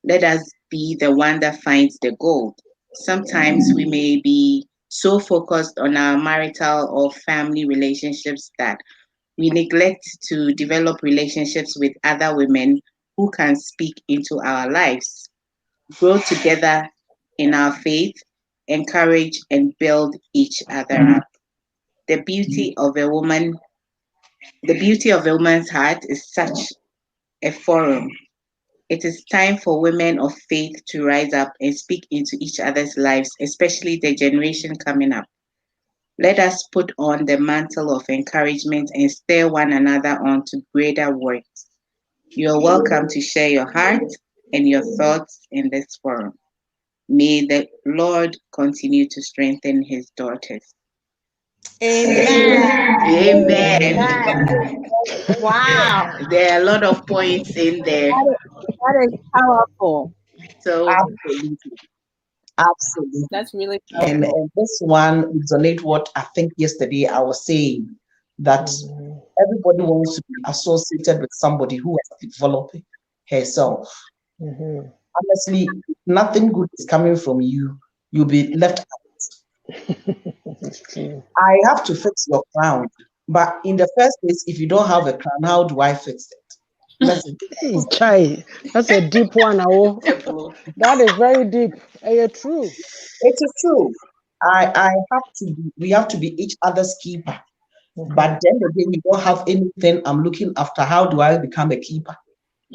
Let us be the one that finds the gold. Sometimes we may be so focused on our marital or family relationships that we neglect to develop relationships with other women who can speak into our lives, grow together in our faith, encourage and build each other up. The beauty of a woman, the beauty of a woman's heart is such a forum. It is time for women of faith to rise up and speak into each other's lives, especially the generation coming up. Let us put on the mantle of encouragement and stir one another on to greater works. You are welcome to share your heart and your thoughts in this forum. May the Lord continue to strengthen his daughters. Amen. Amen. Wow. There are a lot of points in there. That is powerful. So, Absolutely. Absolutely. That's really And, powerful. and this one resonate what I think yesterday I was saying that everybody wants to be associated with somebody who has developed herself. Honestly, nothing good is coming from you. You'll be left out. I have to fix your crown. But in the first place, if you don't have a crown, how do I fix it? Listen, Chai, that's a deep one. Oh. That is very deep. True. it is true. I have to be, we have to be each other's keeper. But then again, you don't have anything I'm looking after. How do I become a keeper?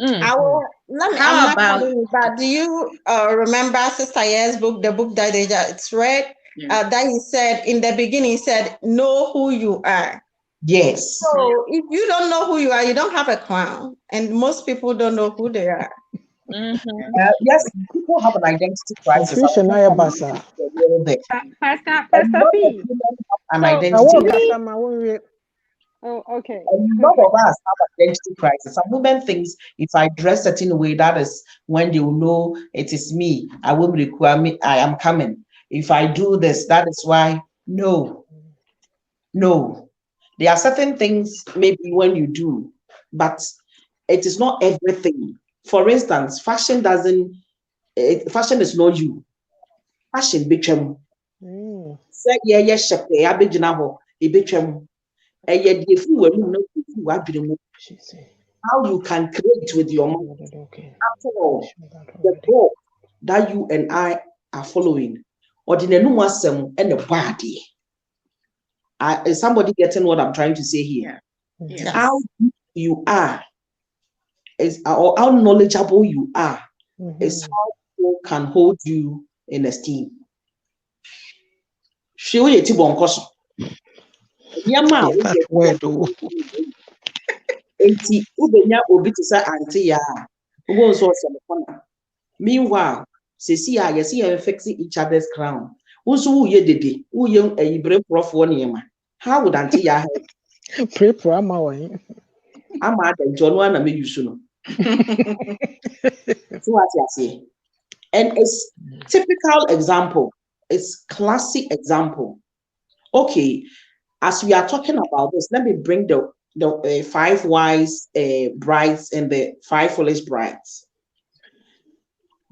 I'm how not about calling it, but do you remember Sister YAA'S book, the book that they just read? That he said in the beginning, he said, know who you are. Yes. So if you don't know who you are, you don't have a crown. And most people don't know who they are. Yes, people have an identity crisis. Confusion, I basa. Pastor P. An So identity. Oh, okay. A lot of us have identity crisis. Some women think if I dress a certain way, that is when they will know it is me. I will require me. I am coming. If I do this, that is why. No, no. There are certain things maybe when you do, but it is not everything. For instance, fashion doesn't. Fashion is not you. Fashion become. Say yeah, shepe. Abegina ho. It become. How you can create with your mind. After all, the God that you and I are following, or the Nenuasem and the body. Is somebody getting what I'm trying to say here? Yes. How you are is or how knowledgeable you are is how people can hold you in esteem. She will eat bonkoso. That word, oh. Enti ubenya obi to say auntie ya. Ugo so corner. Meanwhile, sisi a yesi ya fixing each other's crown. Usu ye dede, uye ibre prof one. How would auntie ya help? Pray for Ama. I'm at the John one and you soon. So what you say? And it's typical example. is classic example. Okay, as we are talking about this, let me bring the 5 wise brides and the 5 foolish brides.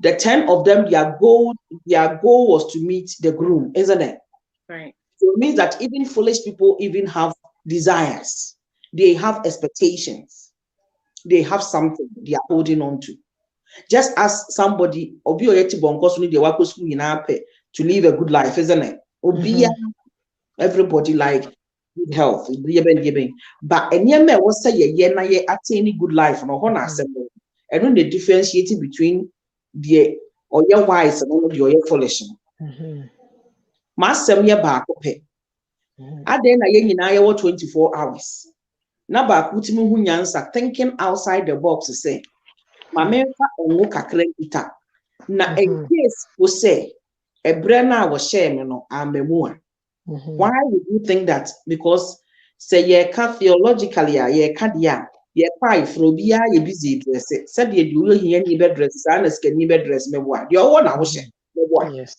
The 10 of them, their goal was to meet the groom, isn't it? Right. So it means that even foolish people even have desires. They have expectations. They have something they are holding on to. Just as somebody to live a good life, isn't it? Everybody like good health. But any was say ye attain good life no ho na asem. And when the differentiating between the or your wise and all the or foolish. Masem ye baako pe. Aden na ye nyina ye 24 hours. Na baako timi hu nyansa thinking outside the box to say Mameka onwo kakra kita. Na in case we say ebre na wo share me no amemu a. Why would you think that? Because say ye can theologically ye can ye pay for bia ye busy dress. Said ye do here ni bed dress and skin ni bed dress me wa. You want na wo share me wa. Yes.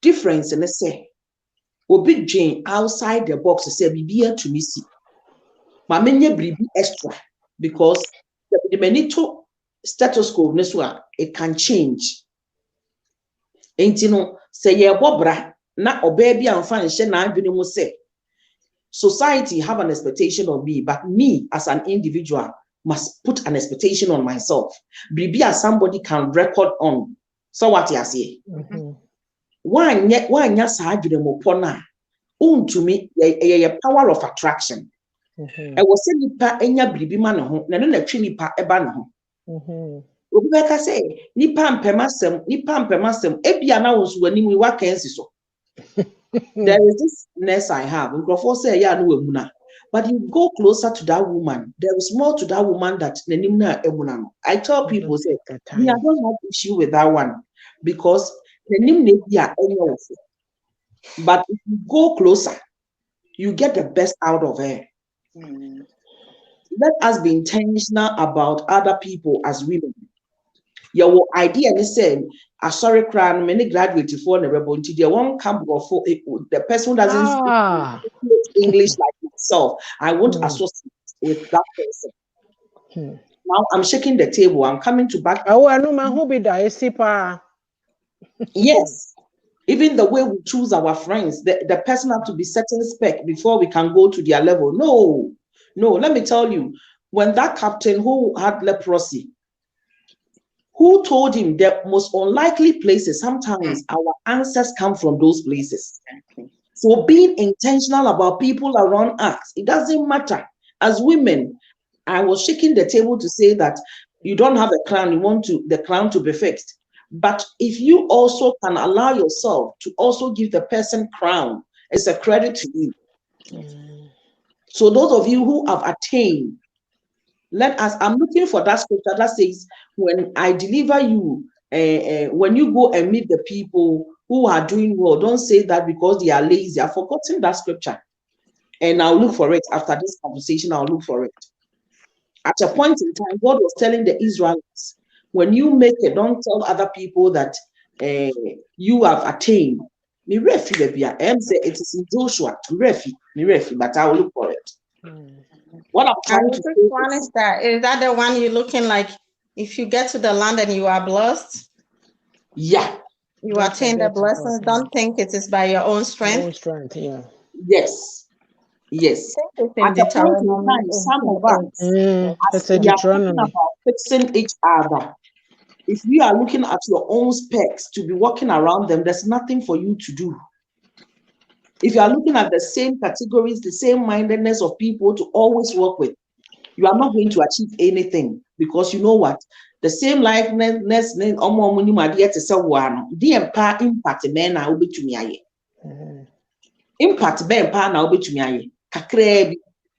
Difference in say obi Jane outside the box say bibia to me see. Ma menye bribi extra because the manito stethoscope it can change. Ain't you know say ye bobra na obaby and fan na adwene mu say society have an expectation of me, but me as an individual must put an expectation on myself. Bribi as somebody can record on. So what you say? One ya sa adwene mu pona to me a power of attraction. I was saying nipa enya bribi ma ne ho na no na twi nipa eba ne ho. Obi beka say nipa mpemasem ebia na wo so wani mu wa kansi so. There is this nurse I have. Say, yeah, no, but you go closer to that woman. There is more to that woman that I tell people, say, I don't have issue with that one because but if you go closer, you get the best out of her. Let us be intentional about other people as women. Your idea is saying, sorry, crown, many graduates for the rebel to the one camp of the person doesn't speak English like myself. I won't associate with that person. Now I'm shaking the table. I'm coming to back. Yes. Even the way we choose our friends, the person have to be certain spec before we can go to their level. No, let me tell you, when that captain who had leprosy, who told him the most unlikely places, sometimes our answers come from those places. So being intentional about people around us, it doesn't matter. As women, I was shaking the table to say that you don't have a crown, you want the crown to be fixed. But if you also can allow yourself to also give the person crown, it's a credit to you. So those of you who have attained, I'm looking for that scripture that says, when I deliver you, when you go and meet the people who are doing well, don't say that because they are lazy. I've forgotten that scripture. And I'll look for it after this conversation. I'll look for it. At a point in time, God was telling the Israelites, when you make it, don't tell other people that you have attained. It is in Joshua, but I will look for it. What I'm trying to say is that the one you're looking like if you get to the land and you are blessed? Yeah. You attain the blessings. Don't think it is by your own strength. Yes. At a point in time, some of us, as we are talking about fixing each other, if you are looking at your own specs to be walking around them, there's nothing for you to do. If you are looking at the same categories, the same mindedness of people to always work with, you are not going to achieve anything because you know what? The same likeness, impact men now be to me. Impact ben pa now be to me.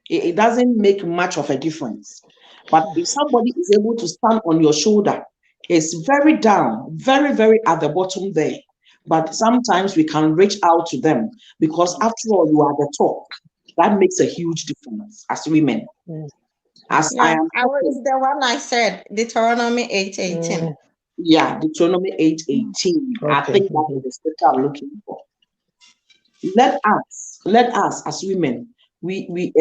It doesn't make much of a difference. But if somebody is able to stand on your shoulder, it's very down, very, very at the bottom there. But sometimes we can reach out to them because after all, you are the top. That makes a huge difference as women. I am. I was the one I said, Deuteronomy 8:18. Yeah, Deuteronomy 8:18. I Okay. think that is the scripture I'm looking for. Let us as women, we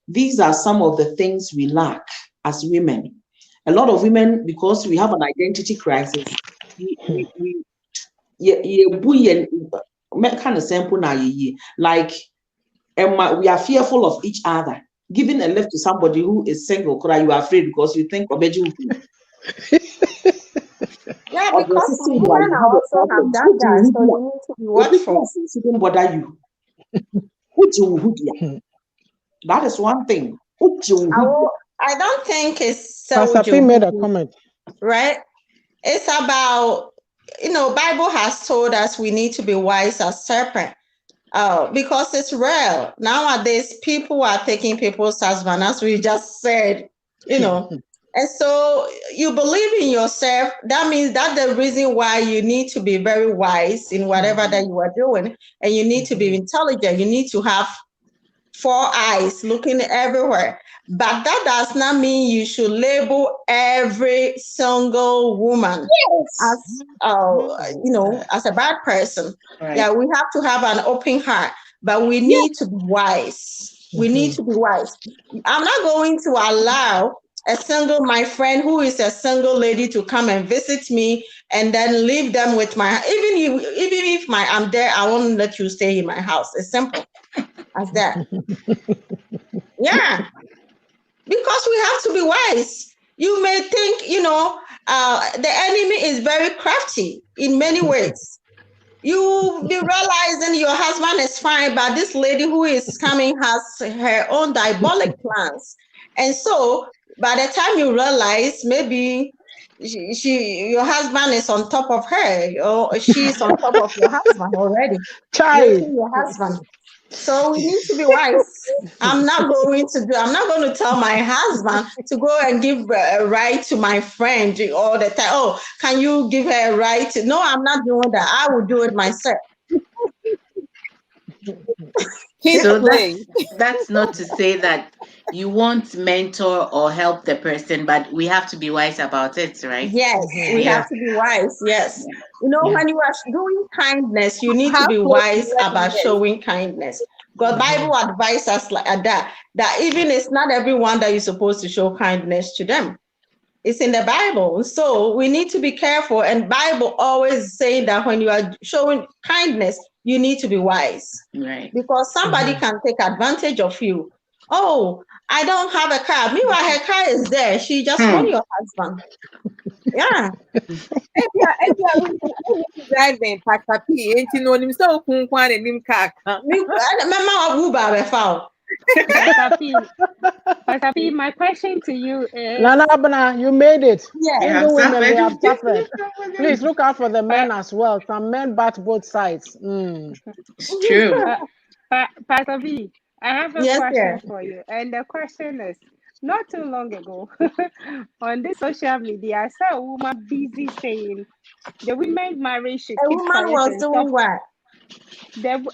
these are some of the things we lack as women. A lot of women, because we have an identity crisis, we kind of simple now, like we are fearful of each other. Giving a lift to somebody who is single, you are afraid because you think of Yeah, or the because system where women you are have a also have problem. that Who do guy, you so do? you need to be If this watchful. person shouldn't bother you. Who do you? That is one thing. Who do you? I don't think it's so Pastor P made a comment. right? It's about, Bible has told us we need to be wise as serpent. Because it's real. Nowadays, people are taking people's husband, as we just said, And so you believe in yourself. That means that's the reason why you need to be very wise in whatever that you are doing. And you need to be intelligent. You need to have 4 eyes looking everywhere. But that does not mean you should label every single woman as as a bad person. Right. Yeah, we have to have an open heart, but we need to be wise. We need to be wise. I'm not going to allow my friend who is a single lady to come and visit me and then leave them with even if I'm there, I won't let you stay in my house. It's simple as that. Yeah, because we have to be wise. You may think, the enemy is very crafty in many ways. You be realizing your husband is fine, but this lady who is coming has her own diabolic plans. And so by the time you realize, maybe your husband is on top of her, or she's on top of your husband already, Child. raping your husband. So we need to be wise. I'm not going to tell my husband to go and give a right to my friend all the time. Oh, can you give her a right? No, I'm not doing that. I will do it myself. So that's not to say that you won't mentor or help the person, but we have to be wise about it, right? Yes, we Yeah. have to be wise. Yes. When you are doing kindness, you need to How be close to wise about wedding day? showing kindness. God Bible advises us like that even it's not everyone that you're supposed to show kindness to them. It's in the Bible. So we need to be careful. And Bible always saying that when you are showing kindness, you need to be wise. Right. Because somebody can take advantage of you. Oh, I don't have a car. Meanwhile, her car is there. She just won your husband. Yeah. Driving Pastor P, ain't you know him so kwan nim car. Pastor P, my question to you is, Nana Abna, you made it. Yeah. Single women, we have suffered. Please. Please look out for the men as well. Some men bat both sides. It's true. Pastor P, I have a Yes, question sir. for you. And the question is, not too long ago, on this social media, I saw a woman busy saying the women marriage should A keep woman quiet was and stop. doing what?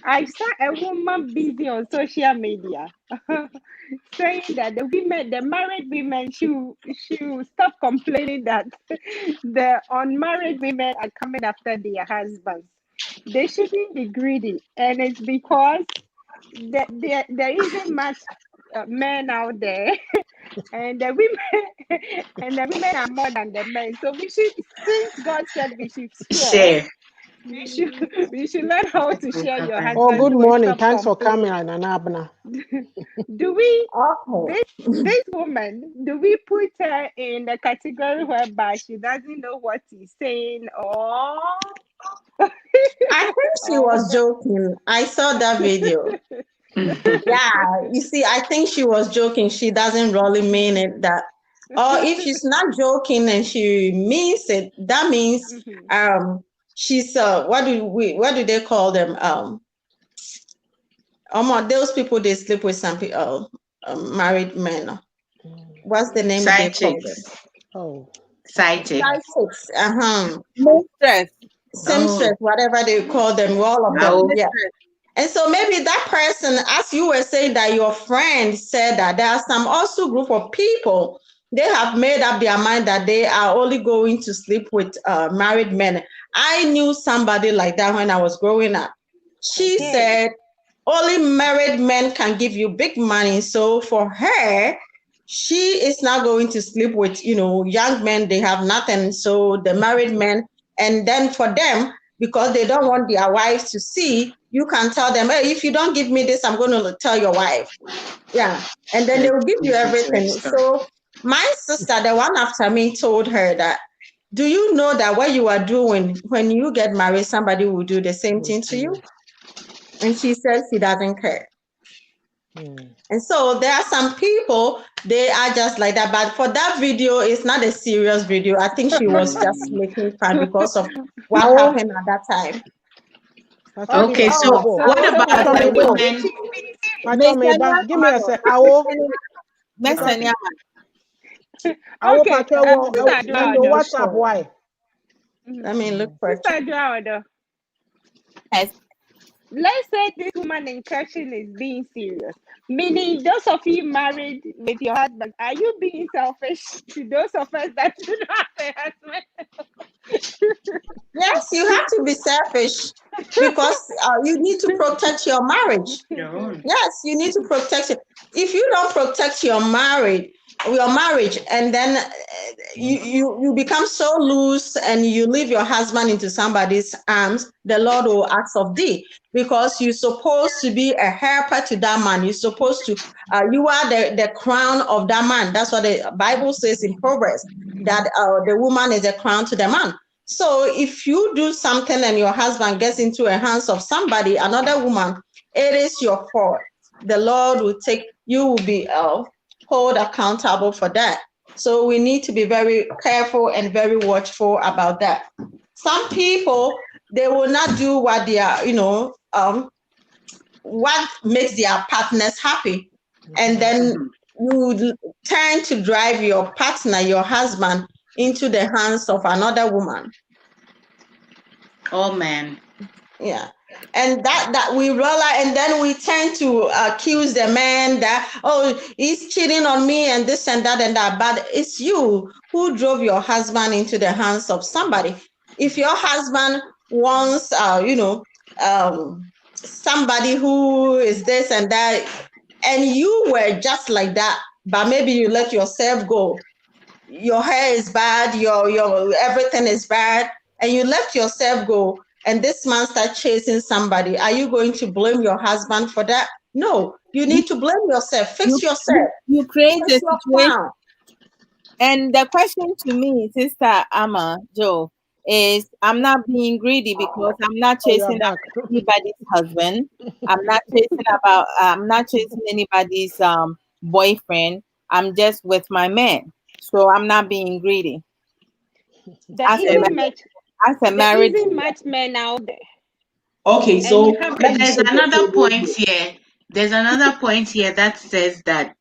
I saw a woman busy on social media saying that the married women should stop complaining that the unmarried women are coming after their husbands. They shouldn't be greedy, and it's because there isn't much men out there, and the women are more than the men. So since God said we should share. Share. We should learn how to share your Oh, husband. good So we morning. stop Thanks for coming, complaining. Nana Abna. Do we Okay. this woman, do we put her in the category whereby she doesn't know what he's saying, or I think she was joking. I saw that video. Yeah, you see, I think she was joking. She doesn't really mean it that. Or if she's not joking and she means it, that means she's what do they call them? Those people they sleep with some people, married men. What's the name they Side call them? chicks. Oh. Side chicks. Side chicks. Mistress. Seamstress, whatever they call them, all of them. Yeah. And so maybe that person, as you were saying that your friend said that there are some also group of people they have made up their mind that they are only going to sleep with married men. I knew somebody like that when I was growing up. She said only married men can give you big money. So for her, she is not going to sleep with, young men. They have nothing. So the married men, and then for them, because they don't want their wives to see, you can tell them, hey, if you don't give me this, I'm going to tell your wife. Yeah. And then they will give you everything. So my sister, the one after me, told her that, do you know that what you are doing when you get married, somebody will do the same thing to you? And she said she doesn't care. And so there are some people, they are just like that. But for that video, it's not a serious video. I think she was just making fun because of what happened at that time. Okay, so what about the women? Give me a sec. Awo. WhatsApp, why? Let me look for it. Yes. Let's say this woman in question is being serious. Meaning, those of you married with your husband, are you being selfish to those of us that do not have a husband? Yes, you have to be selfish because you need to protect your marriage. Yes, you need to protect it. If you don't protect your marriage, and then you become so loose and you leave your husband into somebody's arms, the Lord will ask of thee, because you're supposed to be a helper to that man. You're supposed to, you are the crown of that man. That's what the Bible says in Proverbs, that the woman is a crown to the man. So if you do something and your husband gets into the hands of somebody, another woman, it is your fault. The Lord will you will be hold accountable for that. So we need to be very careful and very watchful about that. Some people, they will not do what they are, what makes their partners happy. And then you tend to drive your partner, your husband, into the hands of another woman. Oh man. Yeah. And that we realize, and then we tend to accuse the man that, oh, he's cheating on me and this and that and that. But it's you who drove your husband into the hands of somebody. If your husband wants, somebody who is this and that, and you were just like that, but maybe you let yourself go. Your hair is bad, your everything is bad, and you let yourself go, and this man starts chasing somebody. Are you going to blame your husband for that? No, you need to blame yourself. Fix yourself. You create a situation. And the question to me, Sister Amma Joe, is I'm not being greedy because I'm not chasing anybody's husband. I'm not chasing anybody's boyfriend. I'm just with my man. So I'm not being greedy. There isn't much men out there. Okay, so there's another point here. There's another point here that says that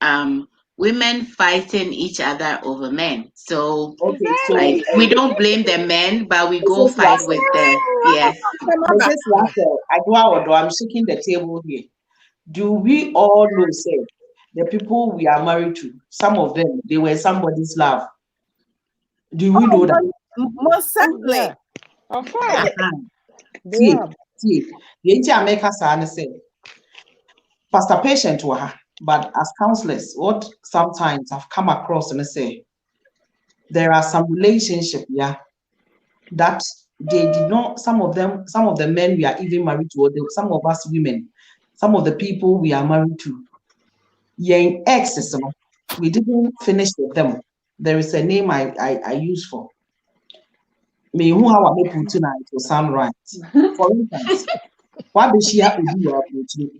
women fighting each other over men. So like we don't blame the men, but we go fight with them. Yes. I'm shaking the table here. Do we all know, say, the people we are married to, some of them, they were somebody's love? Do we know that? Most certainly. Of course. Pastor Patient to her, but as counselors, what sometimes I've come across and say, there are some relationships, that they did not, some of the men we are even married to, or some of us women, some of the people we are married to, exes, we didn't finish with them. There is a name I use for. Me who have a put tonight to sound right. For instance, what does she have to do about it?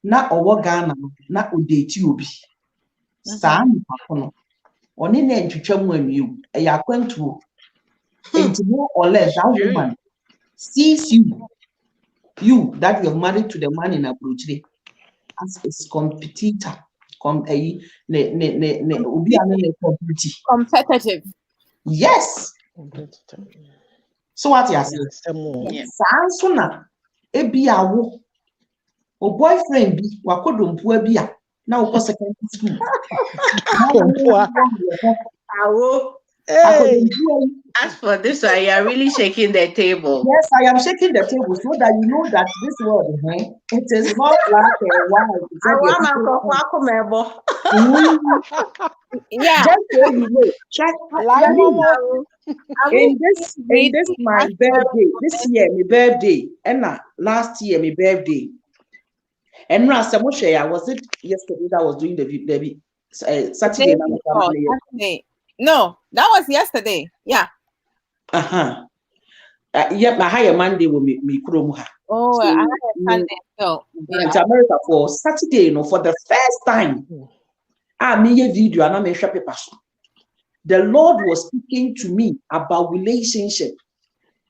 Na owo Ghana na odeti obi. Saa nipa kono. Oni na ntwetwa mu amiu. Eya akwantuo. Enti more or less that woman sees you that you're married to the man in Abuja as his competitor. Competitive. Yes. So what you say? Sansuna ebiawo o boyfriend bi wakodompu abia Now, of secondary school. Hey. As for this one, you are really shaking the table. Yes, I am shaking the table so that you know that this word, it is not like a wow. Yeah. Just so you know, check Like me. Momo. In this my birthday, this year my birthday, and last year my birthday. And now I was it yesterday that I was doing the Saturday and Saturday. No, that was yesterday. Yeah. Yeah, my higher Monday will me Kuromuha. Oh, I had a Sunday. So in America for Saturday, for the first time. Me a video and I'm a paper. The Lord was speaking to me about relationship.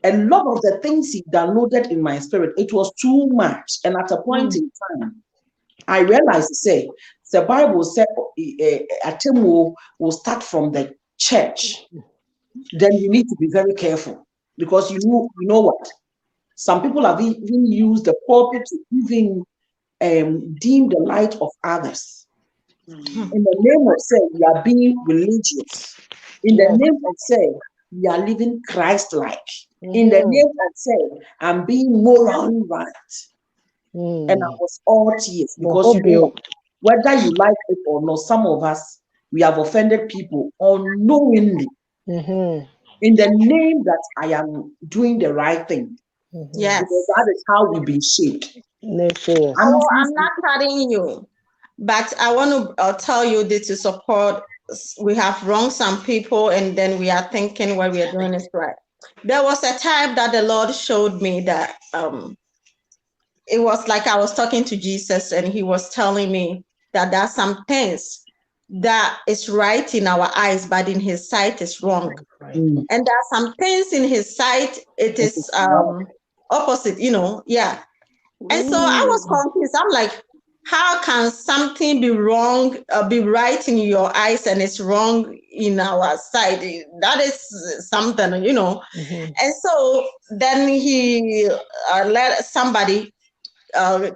A lot of the things he downloaded in my spirit, it was too much. And at a point in time, I realized, the Bible said a team will start from the church. Then you need to be very careful because you know what? Some people have even used the pulpit to even dim the light of others. In the name of say we are being religious. In the name of say we are living Christ-like. In the name of say I'm being morally right. And I was all tears because whether you like it or not, some of us we have offended people unknowingly. In the name that I am doing the right thing. Yes. Because that is how we've been shaped. I'm not cutting you, but I want to tell you this to support. We have wronged some people, and then we are thinking what we are doing is right. There was a time that the Lord showed me that it was like I was talking to Jesus, and he was telling me that there are some things that is right in our eyes, but in his sight is wrong. And there are some things in his sight, it is opposite, yeah. And so I was confused. I'm like, how can something be wrong, be right in your eyes and it's wrong in our sight? That is something, And so then he let somebody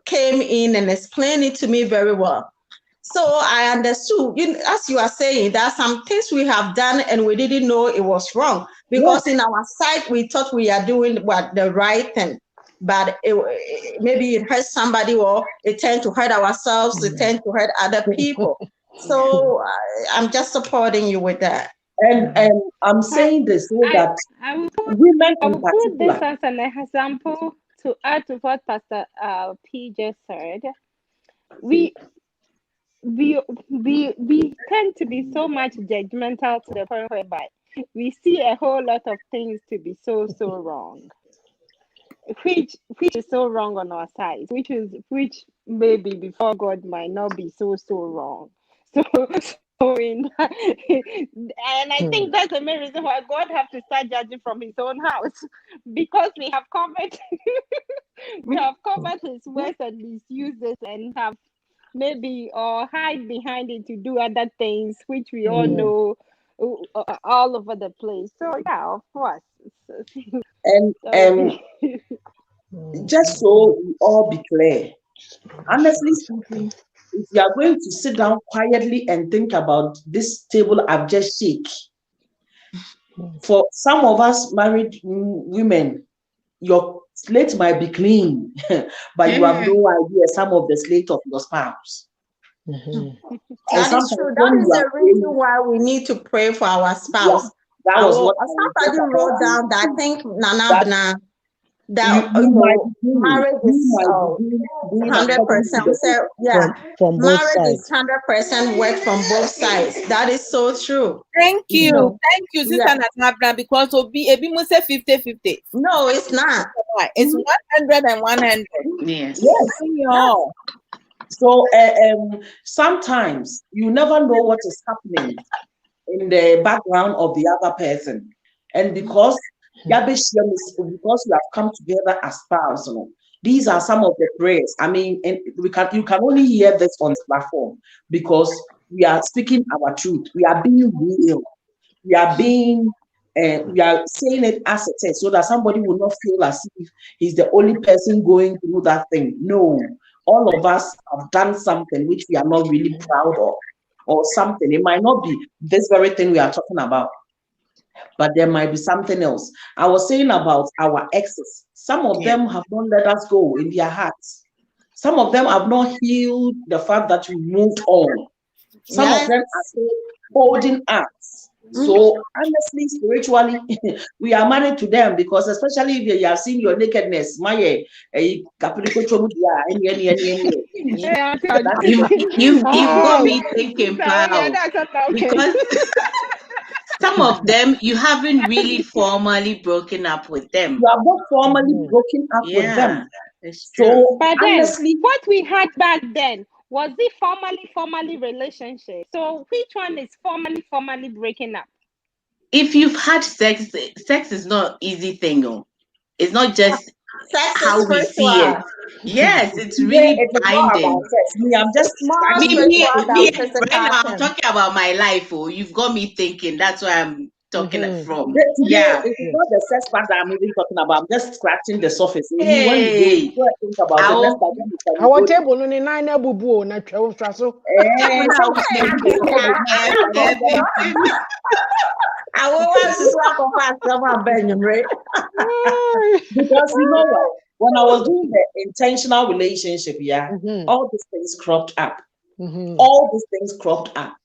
came in and explained it to me very well. So I understood, as you are saying, there are some things we have done and we didn't know it was wrong because in our sight, we thought we are doing the right thing. But maybe it hurts somebody or it tends to hurt ourselves, it tends to hurt other people. So I'm just supporting you with that. And I'm saying this so that women in particular. Put this as an example to add to what Pastor P just said. We tend to be so much judgmental to the point whereby we see a whole lot of things to be so wrong, which is so wrong on our side, which maybe before God might not be so wrong. So in that, and I think that's the main reason why God have to start judging from His own house, because we have covered His words and misused it and have maybe or hide behind it to do other things which we all know all over the place. So yeah, of course. And just so we all be clear, honestly speaking, if you are going to sit down quietly and think about this table I've just shaken, for some of us married women, your slate might be clean, but you have no idea some of the slate of your spouse. That is true. That is the reason why we need to pray for our spouse. Yeah, that was what somebody wrote down that I think Nana that marriage is 100%. From both marriage sides. is 100% work from both sides. That is so true. Thank you, Sister Nana, because Ebi must say 50-50. No, it's not. It's 100 and 100. Yes. So sometimes you never know what is happening in the background of the other person, and because you have come together as spouse, these are some of the prayers. I mean, and you can only hear this on this platform because we are speaking our truth. We are being real. We are being we are saying it as it is, so that somebody will not feel as if he's the only person going through that thing. No, all of us have done something which we are not really proud of, or something. It might not be this very thing we are talking about, but there might be something else. I was saying about our exes. Some of them have not let us go in their hearts. Some of them have not healed the fact that we moved on. Some of them are still holding us. So honestly, spiritually, we are married to them, because especially if you have seen your nakedness, my You've got me thinking, pal, because some of them you haven't really formally broken up with them. You have not formally broken up with them. It's true. So But then, honestly, what we had back then, was it formally relationship? So which one is formally breaking up? If you've had sex is not easy thing. Oh. It's not just how we see it. Yes, it's really binding. Me, I'm just Me, right now I'm talking about my life. Oh, you've got me thinking. That's why I'm talking from. Yeah, it's not the sex part that I'm even talking about. I'm just scratching the surface. Hey, when you go think about it, next time our table no ni nine bubu na twa so. Because you know what? When I was doing the intentional relationship, all these things cropped up. All these things cropped up.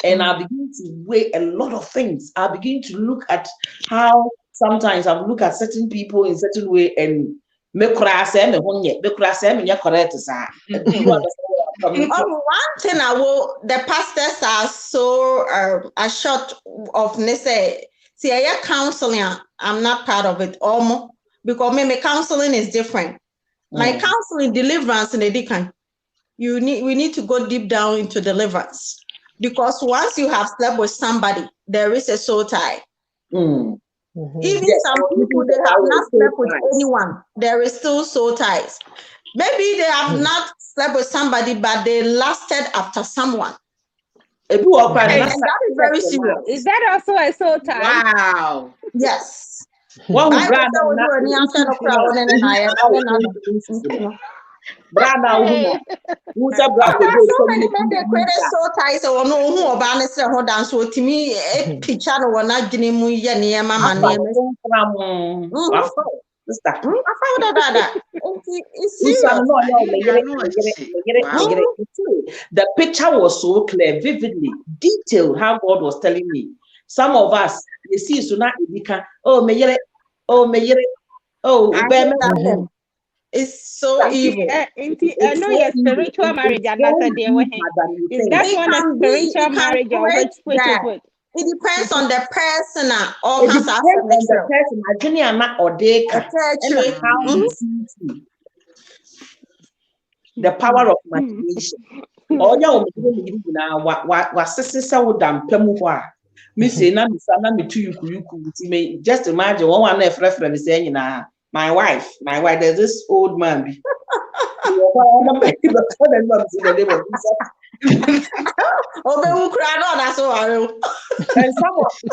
And I begin to weigh a lot of things. I begin to look at how sometimes I look at certain people in certain way and make correct. One thing the pastors are so assured of, they say, see, I counseling, I'm not part of it almost, because my counseling is different. My counseling, deliverance, and education. We need to go deep down into deliverance. Because once you have slept with somebody, there is a soul tie. Even some people, they have not slept with anyone. There is still soul ties. Maybe they have not slept with somebody, but they lasted after someone. And that is very serious. Is that also a soul tie? Wow. Yes. There are so many men they created soul ties or no who are balanced who dance so to me a picture or not getting mu ya near mama name. The picture was so clear, vividly, detailed how God was telling me. Some of us, you see, so now it's so evil. I know your spiritual marriage and that's a deal with him. Is that one a spiritual marriage or which is which? It depends on the person or the person. The power of imagination. Just imagine one friend saying, my wife, there's this old man. And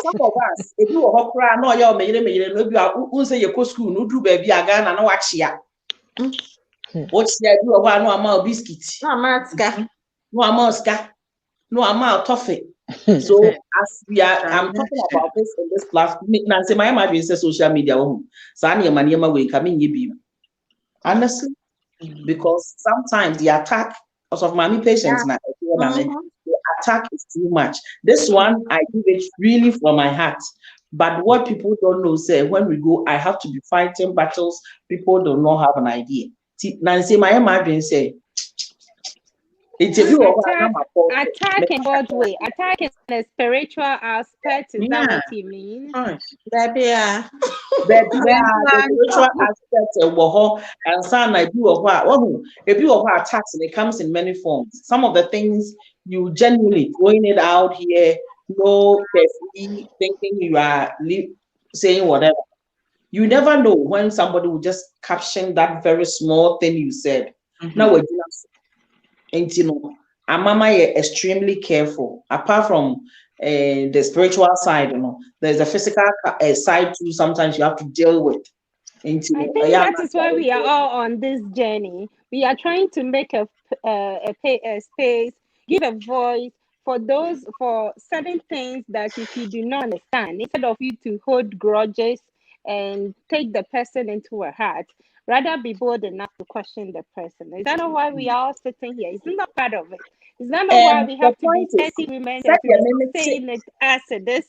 some of us, if you are cry, no, you're maybe say you go school, no do baby again, and watch ya. What's the idea of no amount of biscuits? No amount of toffee. So as we are, I'm talking about this in this platform. Nancy, my imagine is social media. Sanya maniema we coming you honestly, because sometimes the attack of mommy patients now, the attack is too much. This one I give it really from my heart. But what people don't know, say when we go, I have to be fighting battles. People do not have an idea. Nancy, my imagine say. Attack in what way? Attack in the spiritual aspect, is that what you mean? The spiritual aspect and some I do of what if you are attacks and it comes in many forms. Some of the things you genuinely throwing it out here, no carefully thinking you are saying whatever. You never know when somebody will just caption that very small thing you said. Now we're doing. And Mama is extremely careful. Apart from the spiritual side, there's a physical side too. Sometimes you have to deal with. I think that is why we are all on this journey. We are trying to make a space, give a voice for certain things that if you do not understand, instead of you to hold grudges and take the person into a heart, rather be bold enough to question the person. Is that not why we are all sitting here? Isn't that part of it? Is that not why we The have to point be is, 30 women said that the is minute saying it as it is?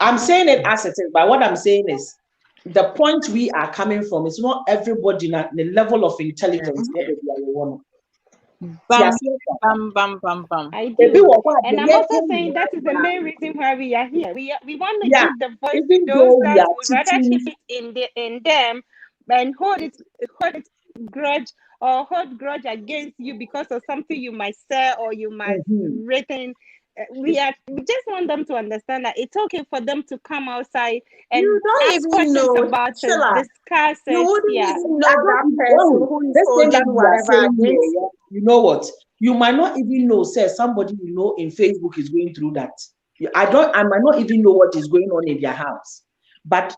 I'm saying it as it is, but what I'm saying is the point we are coming from is not everybody at the level of intelligence. What they are, you want. Bam, bam, bam, bam, bam. I Maybe do. what And I'm also saying that is the main reason why we are here. We want to yeah, give the voice to even those though we that are would rather teaching, keep it in them and hold it grudge or hold grudge against you because of something you might say or you might written. We just want them to understand that it's okay for them to come outside and You don't ask even questions know, about it, Sheila. discuss You it. wouldn't Yeah. even I know that don't person know who is this thing that holding we are whatever saying here. against Yeah, you know what? You might not even know, say somebody you know in Facebook is going through that. I might not even know what is going on in their house. But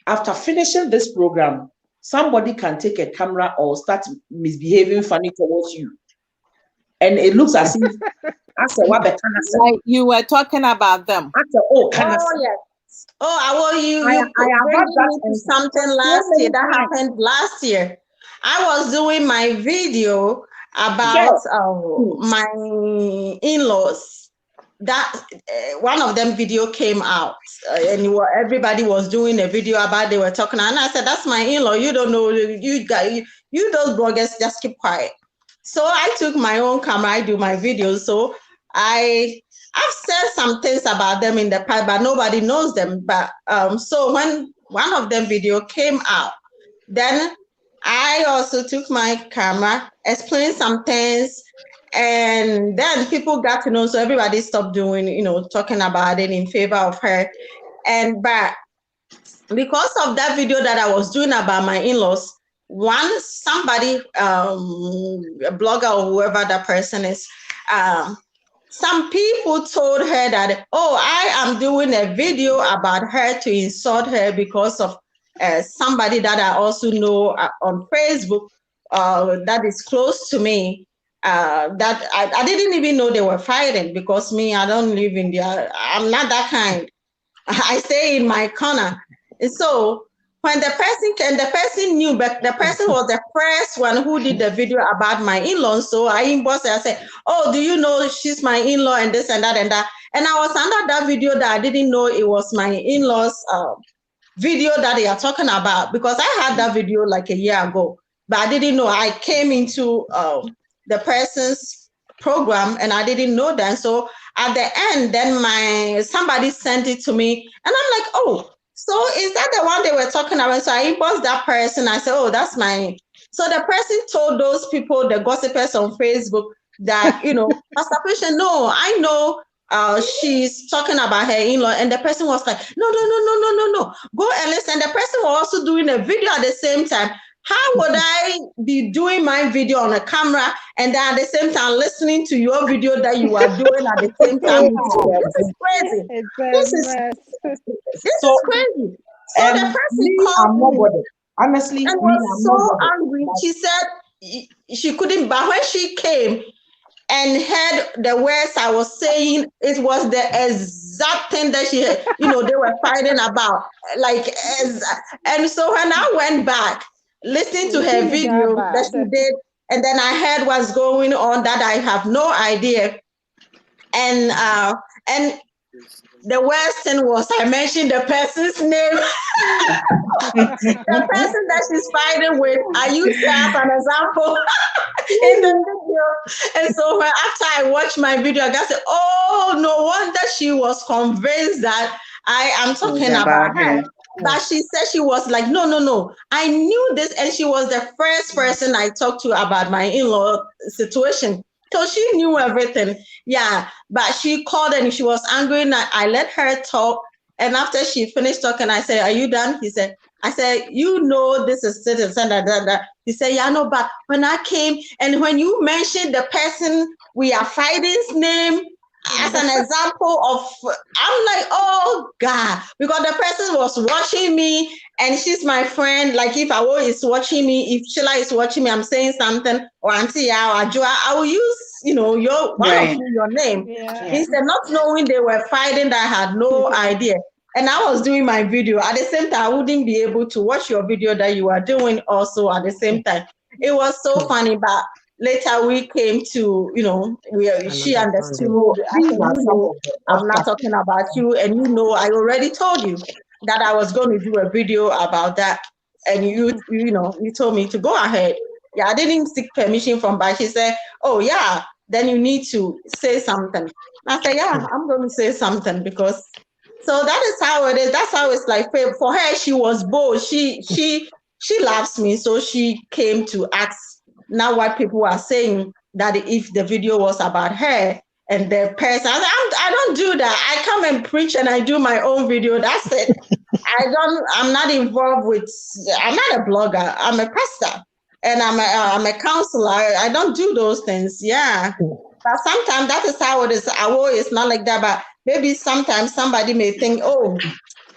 after finishing this program, somebody can take a camera or start misbehaving funny towards you. And it looks as if I said, what better Like you were talking about them. I said, oh, can I Oh, say? yes. Oh, you I have had bringing that me to encounter something so last year many that times. happened last year. I was doing my video about Yes. my in-laws. That one of them video came out, and everybody was doing a video about. They were talking, and I said, "That's my in-law. You don't know. You guys, you those bloggers, just keep quiet." So I took my own camera. I do my videos. So I've said some things about them in the past, but nobody knows them. But so when one of them video came out, then I also took my camera, explained some things, and then people got to know. So everybody stopped doing, talking about it in favor of her. But because of that video that I was doing about my in-laws, somebody, a blogger or whoever that person is, some people told her that, oh, I am doing a video about her to insult her because of somebody that I also know on Facebook that is close to me. That I didn't even know they were fighting, because me, I don't live in there. I'm not that kind. I stay in my corner. And so when the person came, the person knew, but the person was the first one who did the video about my in-law. So I inboxed her, I said, oh, do you know she's my in-law and this and that and that? And I was under that video that I didn't know it was my in-laws video that they are talking about, because I had that video like a year ago, but I didn't know. I came into the person's program and I didn't know that. So at the end, then somebody sent it to me, and I'm like, oh, so is that the one they were talking about? So I inboxed that person. I said, oh, that's my. So the person told those people, the gossipers on Facebook, that Pastor Christian, no, I know she's talking about her in-law, and the person was like, no, go and listen. And the person was also doing a video at the same time. How would I be doing my video on a camera and then at the same time listening to your video that you are doing at the same time with it? This is crazy. It's a This is mess. crazy. So the person I'm not called me bothered. Honestly, and me, was I'm so not bothered. angry. She said she couldn't, but when she came and heard the words I was saying, it was the exact thing that she had, they were fighting about. And so when I went back, listening to her Really video that that she bad. did, and then I heard what's going on that I have no idea. And the worst thing was I mentioned the person's name. The person that she's fighting with, I used her as an example in the video. And so after I watched my video, I got to say, oh, no wonder she was convinced that I am talking about her. But she said, she was like, no, I knew this. And she was the first person I talked to about my in-law situation. So she knew everything. Yeah. But she called and she was angry. And I let her talk. And after she finished talking, I said, are you done? I said, this is citizen. He said, yeah, no, but when I came and when you mentioned the person we are fighting's name, as an example of, I'm like, oh God, because the person was watching me and she's my friend. Like if Awo is watching me, if Sheila is watching me, I'm saying something, or Auntie or Ajua, I will use, your one of your name. Yeah. Instead, not knowing they were fighting, that I had no idea. And I was doing my video. At the same time, I wouldn't be able to watch your video that you are doing also at the same time. It was so funny, but later we came to, she understood. I These said, are some of the I'm not obstacles. talking about you. And I already told you that I was going to do a video about that. And you told me to go ahead. Yeah, I didn't seek permission from, but she said, oh yeah, then you need to say something. I said, yeah, I'm going to say something because, so that is how it is. That's how it's like for her. She was bold. She loves me. So she came to ask now what people are saying, that if the video was about her and the person. I don't do that. I come and preach and I do my own video. That's it. I'm not involved with, I'm not a blogger. I'm a pastor and I'm a counselor. I don't do those things. Yeah. But sometimes that is how it is. It's not like that, but maybe sometimes somebody may think, oh,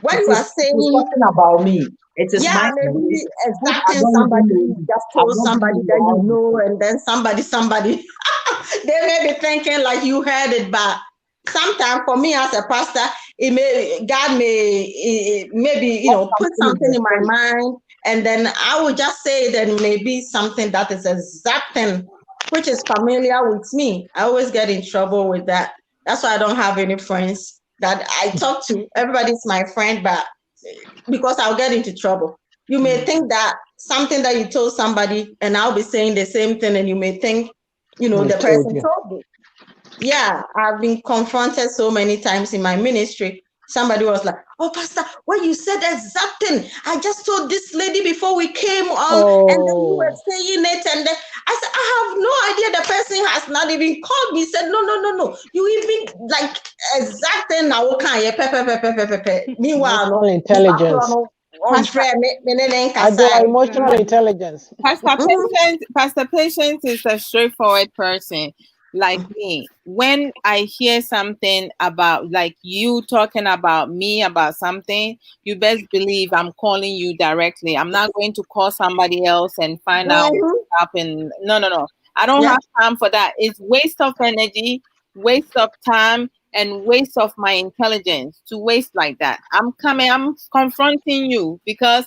what you are It is saying, talking about me. It is my maybe information. I exactly, don't somebody even know you. just I've told not been somebody in that your you house know, before. and then somebody they may be thinking like you heard it, but sometimes for me as a pastor, God may maybe put something in my mind, and then I will just say that maybe something that is exacting, which is familiar with me. I always get in trouble with that. That's why I don't have any friends that I talk to. Everybody's my friend, but because I'll get into trouble. You may think that something that you told somebody, and I'll be saying the same thing, and you may think, the person told me. Yeah, I've been confronted so many times in my ministry. Somebody was like, "Oh, Pastor, when you said exact thing, I just told this lady before we came on, and then you were saying it." And then I said, "I have no idea. The person has not even called me." He said, No. You even like exact thing now. Meanwhile, Emotional intelligence. no, Emotional intelligence. Pastor Patience is a straightforward person like me. When I hear something about, like you talking about me about something, you best believe I'm calling you directly. I'm not going to call somebody else and find out what's happened. No. I don't have time for that. It's waste of energy, waste of time, and waste of my intelligence to waste like that. I'm confronting you because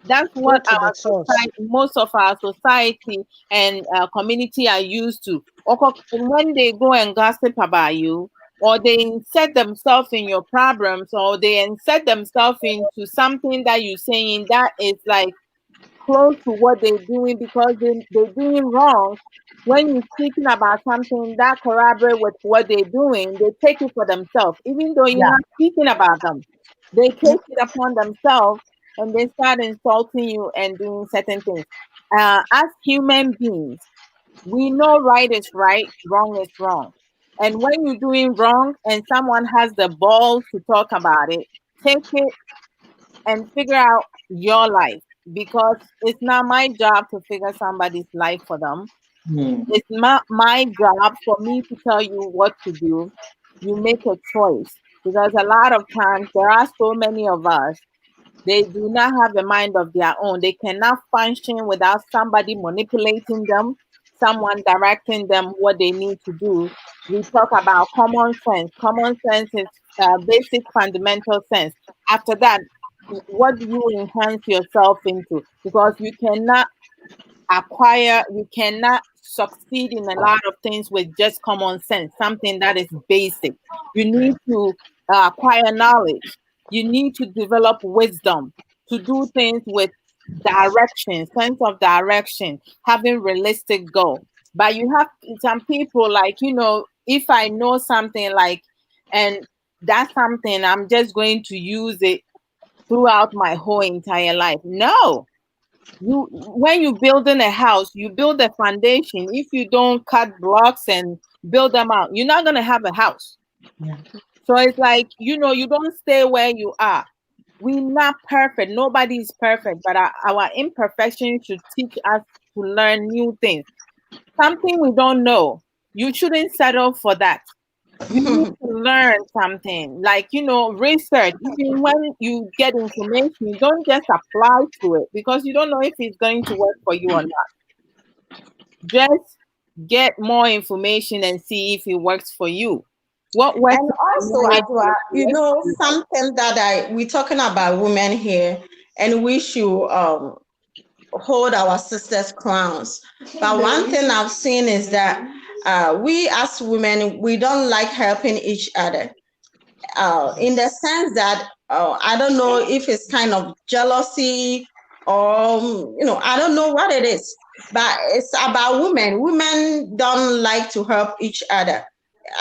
that's what our society, most of our society and community are used to. When they go and gossip about you, or they insert themselves in your problems, or they insert themselves into something that you're saying that is like close to what they're doing because they're doing wrong. When you're speaking about something that corroborates with what they're doing, they take it for themselves, even though you're not speaking about them. They take it upon themselves and they start insulting you and doing certain things. As human beings, we know right is right, wrong is wrong. And when you're doing wrong and someone has the balls to talk about it, take it and figure out your life, because it's not my job to figure somebody's life for them. It's my job for me to tell you what to do. You make a choice, because a lot of times there are so many of us, they do not have a mind of their own. They cannot function without somebody manipulating them, someone directing them what they need to do. We talk about common sense. Common sense is basic fundamental sense. After that, what do you enhance yourself into? Because you cannot succeed in a lot of things with just common sense, something that is basic. You need to acquire knowledge. You need to develop wisdom to do things with direction, sense of direction, having realistic goal. But you have some people like, if I know something like, and that's something, I'm just going to use it throughout my whole entire life. No, when you building a house, you build a foundation. If you don't cut blocks and build them out, you're not going to have a house. So it's like, you don't stay where you are. We're not perfect. Nobody is perfect, but our imperfection should teach us to learn new things. Something we don't know, you shouldn't settle for that. You need to learn something, like, research. Even when you get information, don't just apply to it because you don't know if it's going to work for you or not. Just get more information and see if it works for you. What works And also, for Adwa, you? something that we're talking about women here, and we should hold our sisters' crowns. But one thing I've seen is that we as women, we don't like helping each other. In the sense that I don't know if it's kind of jealousy or I don't know what it is, but it's about women. Women don't like to help each other,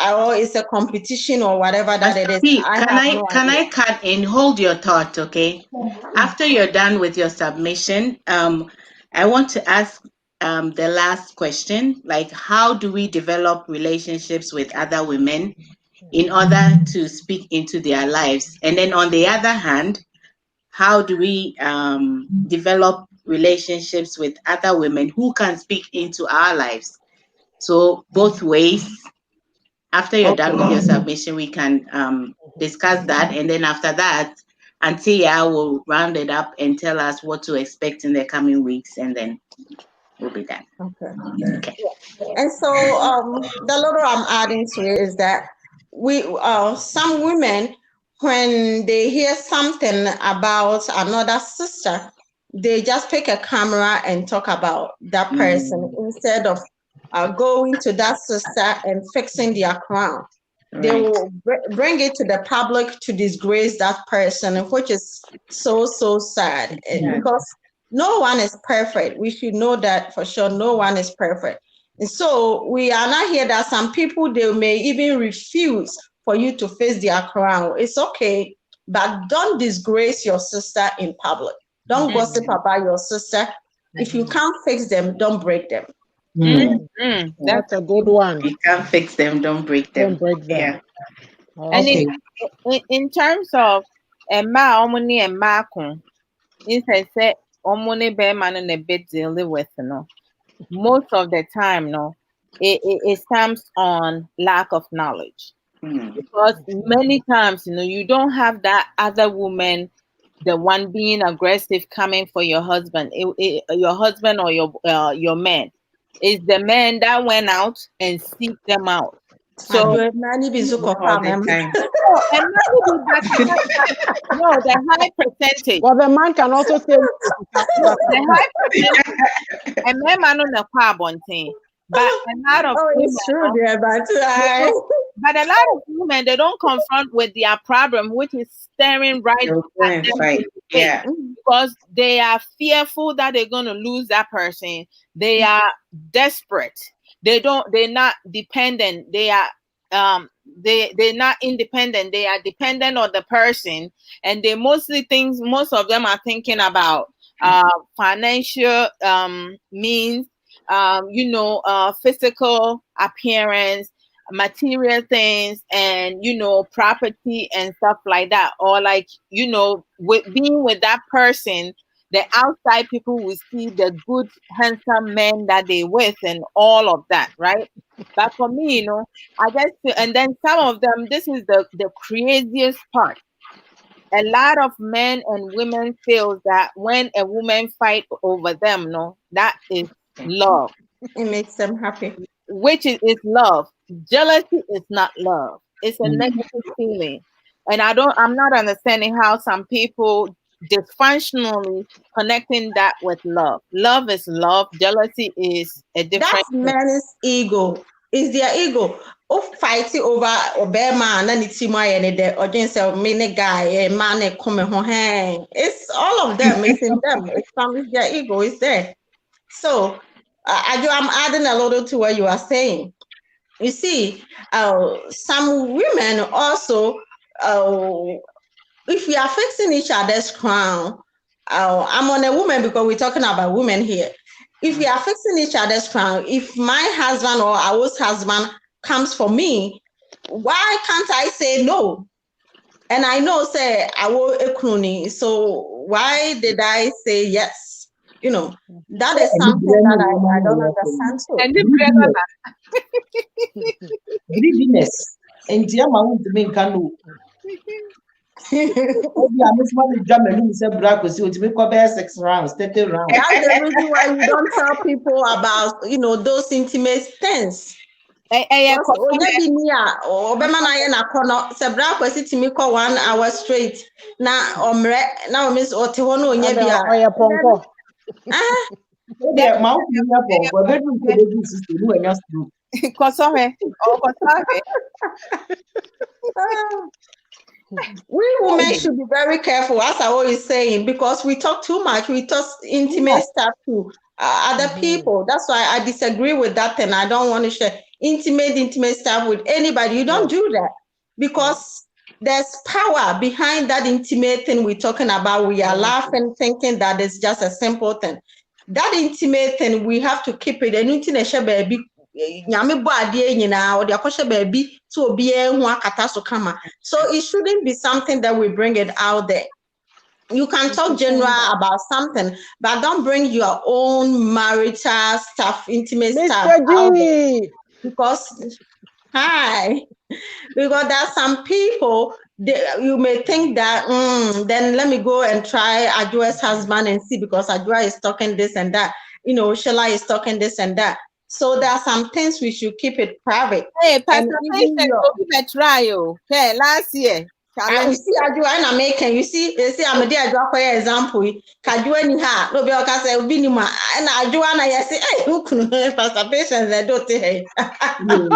or it's a competition or whatever that it is. See, I can have I no can idea. I cut in? Hold your thought, okay? After you're done with your submission, I want to ask the last question, like how do we develop relationships with other women in order to speak into their lives? And then on the other hand, how do we develop relationships with other women who can speak into our lives? So both ways. After you're done with your submission, we can discuss that. And then after that, Antia will round it up and tell us what to expect in the coming weeks. And then we'll be done. Okay. Okay. And so the little I'm adding to it is that we some women, when they hear something about another sister, they just pick a camera and talk about that person instead of going to that sister and fixing their crown. They Right. will bring it to the public to disgrace that person, which is so sad. Because no one is perfect. We should know that for sure. No one is perfect. And so we are not here that some people, they may even refuse for you to face their crown. It's okay, but don't disgrace your sister in public. Don't gossip about your sister. If you can't fix them, don't break them. That's a good one. You can't fix them, don't break them. Don't break them. Yeah. And Okay. in terms of omni and mako, instead say omni be man and a bit dealing with most of the time it stems on lack of knowledge. Because many times you don't have that other woman, the one being aggressive, coming for your husband, your husband or your man. It's the man that went out and seek them out. So All the time. and the high percentage. Well, the man can also say The high percentage. And men man on the carbon thing. But a lot of women, it's true, yeah, but a lot of women, they don't confront with their problem, which is staring right at them in the face, because they are fearful that they're going to lose that person. They are desperate. They're not dependent. They are they're not independent. They are dependent on the person, and most of them are thinking about financial means, physical appearance, material things, and property and stuff like that. Or like, with being with that person, the outside people will see the good handsome men that they with and all of that, right? But for me, I guess, and then some of them, this is the craziest part. A lot of men and women feel that when a woman fight over them, that is love. It makes them happy. Which is love. Jealousy is not love. It's a negative feeling. And I'm not understanding how some people dysfunctionally connecting that with love. Love is love. Jealousy is a different That's men's ego. It's their ego. Fighting over Obama and it's my or just a mini guy, a man come home. It's all of them. It's in them. It's their ego. It's there. So I'm adding a little to what you are saying. You see, some women also, if we are fixing each other's crown, I'm on a woman because we're talking about women here. If we are fixing each other's crown, if my husband or our husband comes for me, why can't I say no? And I know, say, I will ekruni. So why did I say yes? That is something that I don't understand too. Greediness. Enti ama wo ntumi nka no. Obi a mesma me dwa m'anim sɛ bra kosi otumi kɔ bɛyɛ 6 rounds, 30 rounds. That's the reason why you don't tell people about, those intimate things. Because onye bi ni a obema na ye na kono se bra kwesi timi ko 1 hour straight na omre na o miss ote ho na onye bi a Oya ponko. Obi ma wo ni ya ponko be du ko be du sister ni anya stroke. Kosohe. Oh, kosohe. We women should be very careful, as I always saying, because we talk too much. We talk intimate stuff to other people. That's why I disagree with that, and I don't want to share intimate stuff with anybody. You don't do that because there's power behind that intimate thing we're talking about. We are laughing, thinking that it's just a simple thing. That intimate thing, we have to keep it. And baby. So it shouldn't be something that we bring it out there. You can talk general about something, but don't bring your own marital stuff, intimate stuff out there. Because because there are some people, you may think that, then let me go and try Ajua's husband and see, because Ajua is talking this and that. Sheila is talking this and that. So there are some things we should keep it private. Hey, Pastor Patient, trial. Hey, last year. You see, Ajua and American, you see, they say I'm a dear Ajua for example. Kajua ni ha, no be okay say binima, and Ajua na you say, hey, who can Pastor Patient they don't say. Ajua,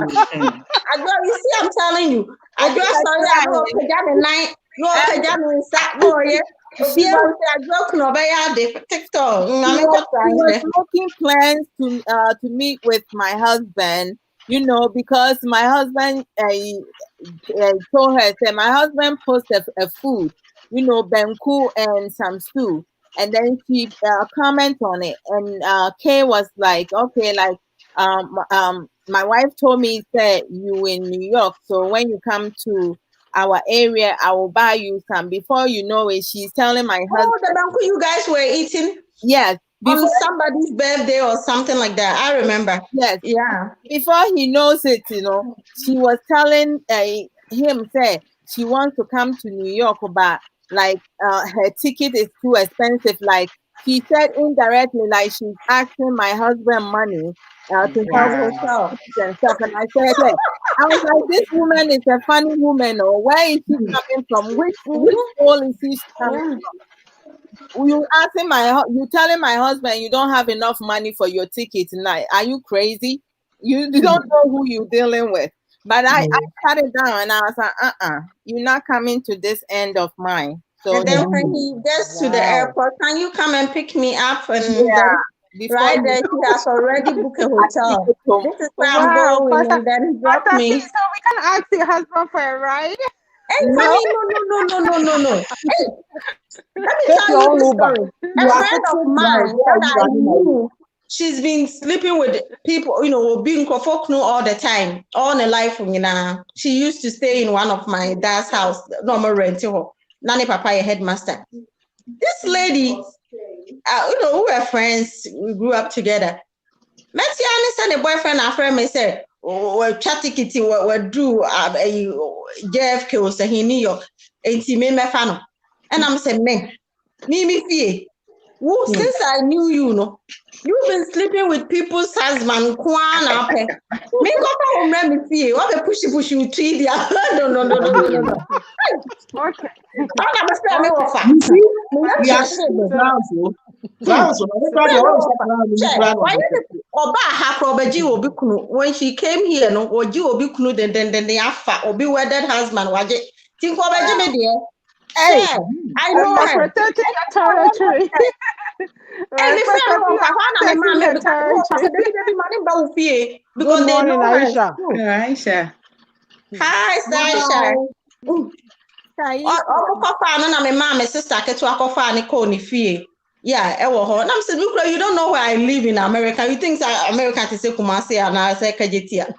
you see, I'm telling you, Ajua sorry, I go pajama night, no pajama inside, no yeah. She was making plans to meet with my husband, because my husband told her, say my husband posted a food, benku and some stew, and then she comment on it, and Kay was like, okay, like my wife told me that you in New York, so when you come to our area, I will buy you some. Before you know it, she's telling my husband. Oh, the banku you guys were eating? Yes. On somebody's birthday or something like that. I remember. Yes. Yeah. Before he knows it, she was telling him, say, she wants to come to New York, but like her ticket is too expensive. Like she said indirectly, like she's asking my husband money to help herself and stuff. And I said, hey, I was like, this woman is a funny woman, or where is she coming from? Which hole is she coming from? You telling my husband you don't have enough money for your ticket tonight. Are you crazy? You don't know who you're dealing with. But I cut it down and I was like, you're not coming to this end of mine. So and then when he gets to the airport, can you come and pick me up? And then right there, he has already booked a hotel. This is where I'm going, and then drop me. So we can ask your husband for a ride? Hey, no. Hey, let me tell you this story. A friend of mine that I knew, she's been sleeping with people, being folk all the time, all the life. She used to stay in one of my dad's house, normal rental. Nani Papa, a headmaster. This lady, we were friends. We grew up together. Let's see, I understand the boyfriend and friend may say, we're chatting, we do JFK was in New York, and she made me fan. And I'm saying, me fear. Since I knew you, you've been sleeping with people's husband, Kwan up. Me go home, let me fear. What a pushy you treat ya. No. Okay. I'm me offer. When she came here, no, or you obi kunu then the afa obi wedded husband waje. Think obaji me dear. Hey, I know her. Protecting your territory. Because they know her. Aisha. Hi, Aisha. My sister you don't know where I live in America. You think America is a Kumasi and I say Kajitia.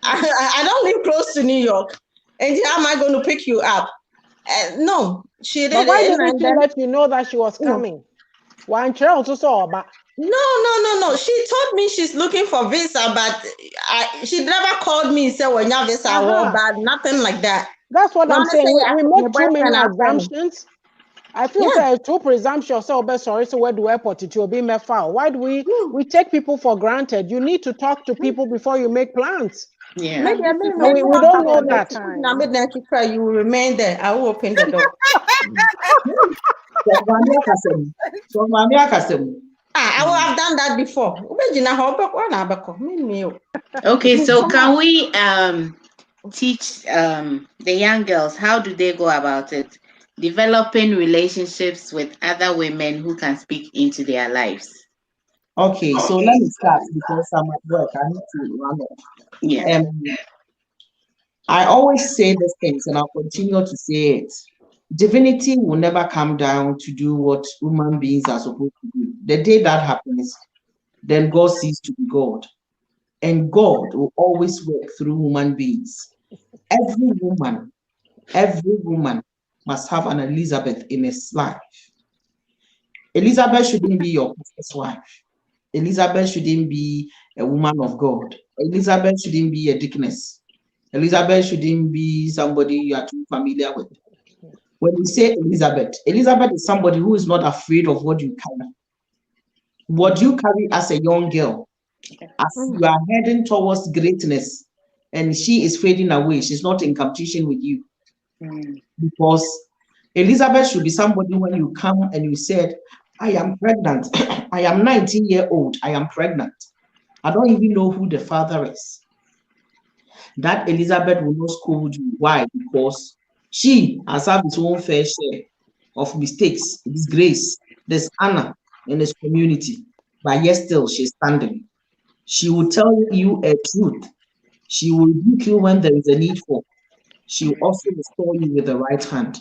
I don't live close to New York. And how am I going to pick you up? No, she didn't. But why didn't she let you know that she was coming? One child also saw, but No. She told me she's looking for visa, but she never called me and said, "When you visa, but nothing like that." That's what I'm saying. We make too many my assumptions. I feel that too presumptuous. So, sorry, so where do airport it will be my foul? Why do we take people for granted? You need to talk to people before you make plans. Yeah. Maybe we don't know that. You will remain there. I will open the door. I will have done that before. Okay, so can we teach the young girls, how do they go about it? Developing relationships with other women who can speak into their lives. Okay, so let me start because I'm at work. I need to run off. Yeah. I always say these things and I'll continue to say it. Divinity will never come down to do what human beings are supposed to do. The day that happens, then God ceases to be God. And God will always work through human beings. Every woman must have an Elizabeth in his life. Elizabeth shouldn't be your pastor's wife. Elizabeth shouldn't be a woman of God. Elizabeth shouldn't be a deaconess. Elizabeth shouldn't be somebody you are too familiar with. When you say Elizabeth is somebody who is not afraid of what you carry. What you carry as a young girl, as you are heading towards greatness, and she is fading away, she's not in competition with you. Because Elizabeth should be somebody when you come and you said, I am pregnant. I am 19-year-old. I am pregnant. I don't even know who the father is. That Elizabeth will not scold you. Why? Because she has had his own fair share of mistakes, disgrace, dishonor in his community. But yet still she's standing. She will tell you a truth. She will rebuke you when there is a need for. She will also restore you with the right hand.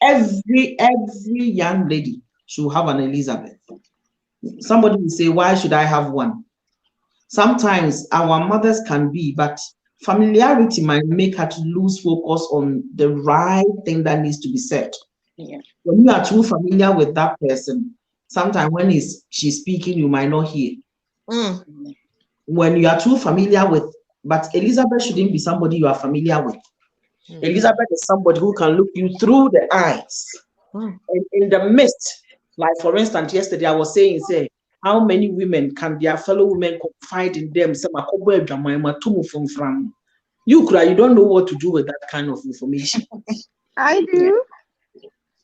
Every young lady should have an Elizabeth. Somebody will say, why should I have one? Sometimes our mothers can be, but familiarity might make her to lose focus on the right thing that needs to be said. Yeah. When you are too familiar with that person, sometimes when she's speaking, you might not hear. When you are too familiar with, but Elizabeth shouldn't be somebody you are familiar with. Elizabeth is somebody who can look you through the eyes. And in the midst, like for instance, yesterday I was saying, how many women can their fellow women confide in them? You don't know what to do with that kind of information. I do.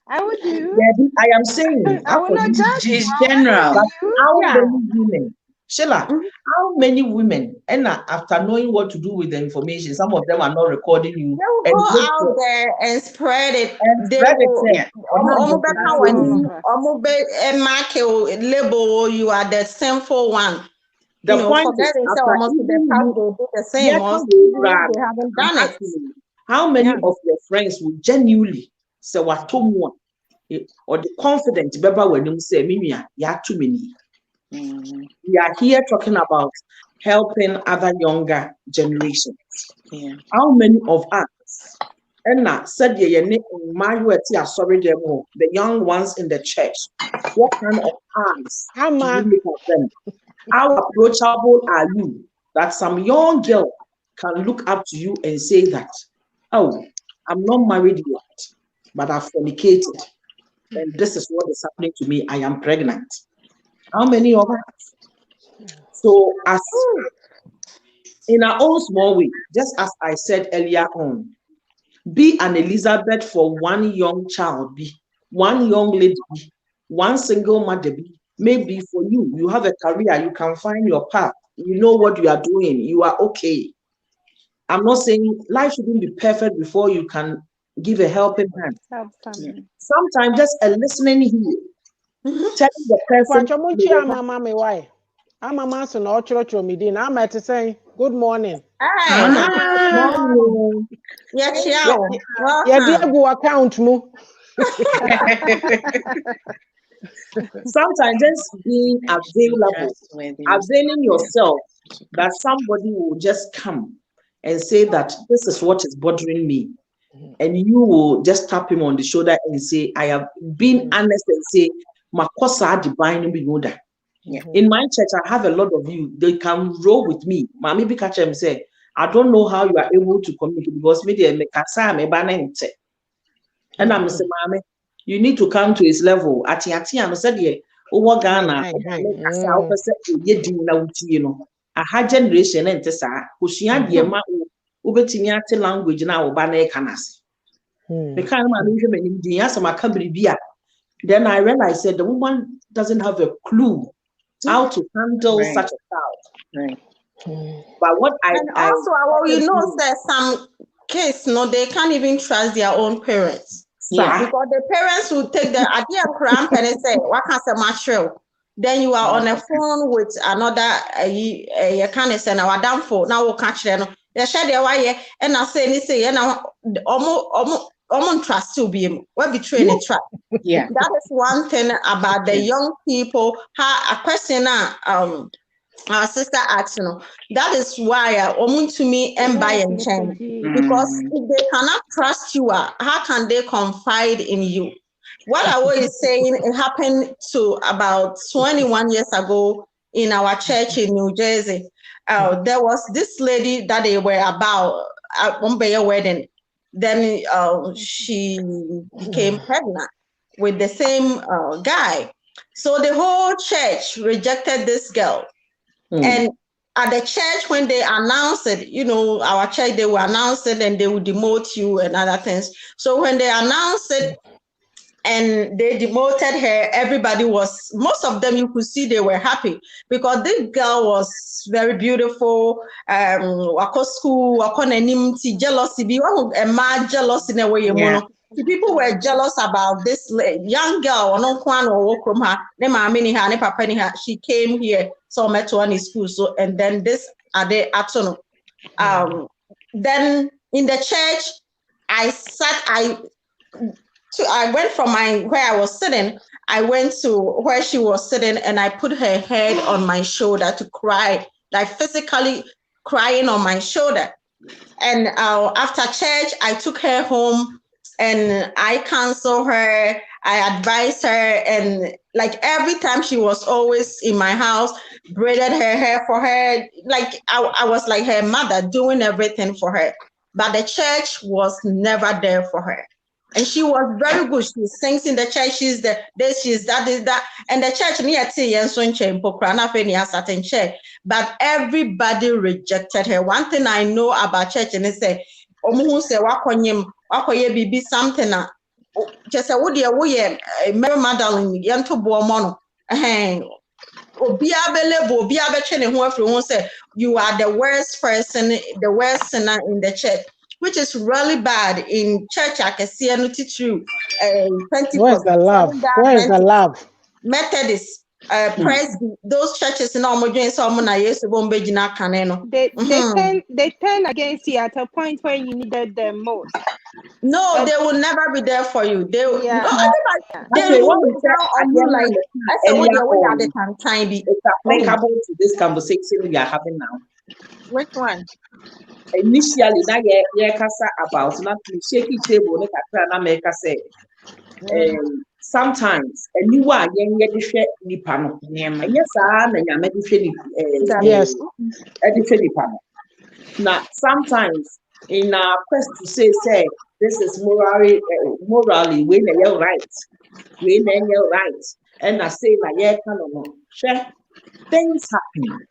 I would do. I am saying, I will not judge. It's general. But how many women, Sheila, how many women, and after knowing what to do with the information, some of them are not recording you. They will go out there and spread it. Label you are the sinful one. The point is, they haven't done it. How many of your friends will genuinely say what or the confident when you say too many? We are here talking about helping other younger generations. How many of us, and said the young ones in the church, what kind of eyes do you look at them? How approachable are you that some young girl can look up to you and say that, oh, I'm not married yet, but I've fornicated, and this is what is happening to me. I am pregnant. How many of us? So, as in our own small way, just as I said earlier on, be an Elizabeth for one young child, be one young lady, be one single mother, be. Maybe for you, you have a career, you can find your path, you know what you are doing, you are okay. I'm not saying life shouldn't be perfect before you can give a helping hand. Sometimes just a listening here. Telling the person. I'm a master no church meeting. I'm at saying good morning. Go account mu. Sometimes just being available, availing yourself that somebody will just come and say that this is what is bothering me. And you will just tap him on the shoulder and say, I have been honest and say, Makosa divine be yoda. In my church, I have a lot of you. They can roll with me. Mommy be catch them say, I don't know how you are able to communicate because me they make a and I'm saying, Mommy, you need to come to his level. Ati I said, yeah, over Ghana, you know, a high generation and Tessa, who she had the amount of language now, Bane Canas. The kind of man in the answer my company beer. Then I realized that the woman doesn't have a clue how to handle such a child. But what and also, you know, there's some case, no, they can't even trust their own parents. Because the parents will take the idea of cramp and say, what can say material? Then you are on a phone with another you can't say now down for now we'll catch them. They share their way and I say and almost trust to be what betray the trap. Yeah. That is one thing about the young people. A question our sister asked, you know, that is why to me and buy and change. Because if they cannot trust you, how can they confide in you? What I was saying, it happened to about 21 years ago in our church in New Jersey. There was this lady that they were about at one wedding. Then she became pregnant with the same guy. So the whole church rejected this girl. And at the church, when they announced it, you know, our church, they will announce it and they will demote you and other things. So when they announced it and they demoted her, everybody was, most of them, you could see they were happy because this girl was very beautiful. Wako school, wako nanimti, jealousy, be a mad jealous in a way, the people were jealous about this young girl. She came here, so met to any school. So and then this are they atono. Then in the church, I went from where I was sitting. I went to where she was sitting, and I put her head on my shoulder to cry, like physically crying on my shoulder. And after church, I took her home. And I counsel her, I advise her, and like every time she was always in my house, braided her hair for her. Like I was like her mother, doing everything for her. But the church was never there for her. And she was very good. She sings in the church. She's the this, she's that, is that. And the church near certain church. But everybody rejected her. One thing I know about church, and they say, something just a woody away, Mary Magdalene, Yanto Buomono. You are the worst person, the worst sinner in the church, which is really bad in church. I can see and teach you. Where's the love? Where's the love? Methodist, Presby, those churches in Omojo some na yes bombejina kaneno. They turn against you at a point where you needed them most. No, they will never be there for you. They will Okay, they will what we look said down on you like I said what they can time be. It's applicable to this conversation we are having now. Which one? Initially, now yeah, kasa about not shaky table, na make say. Sometimes and you are young nipa no. And yes, I am Yes. nipa. Now sometimes in our quest to say this is morally when you're right. When you're right. And I say like yeah, sure. Things happen.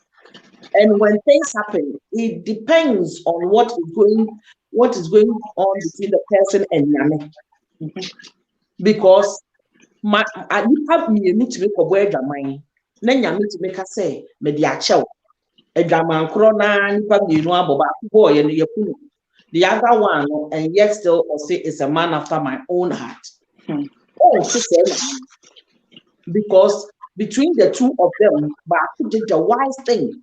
And when things happen, it depends on what is going on between the person and Yame. Because you have me need to make a word of mine. Then you need to make us say, Mediacho, a Draman Crona, you know about boy and your poo. The other one, and yet still say is a man after my own heart. Oh, she said, because between the two of them, but I did the wise thing.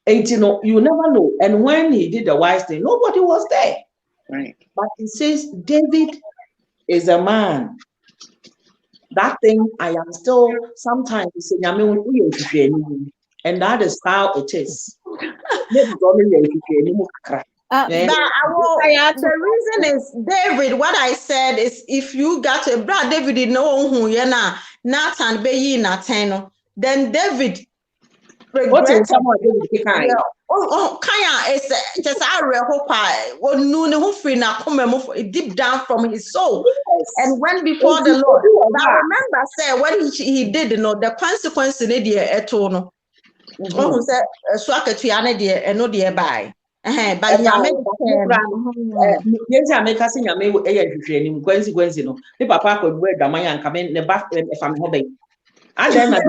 And you never know. And when he did the wise thing, nobody was there. Right. But he says, David is a man. That thing I am still sometimes saying, and that is how it is. But the reason is David. What I said is, if you got a brother, David, know who you know. Nathan be Nathan, then David What's in regretted. someone David kind? Yeah. Oh, Kaya is just I hope well, no, who free now come deep down from his soul and went before the Lord. But remember, say when he did, the consequence in the eternal. Oh, say swakatuane de eno de by. By Yame. Yes, I make us in Yame training, consequence, the papa could wear the man and come in the bath if I'm hobby. And then I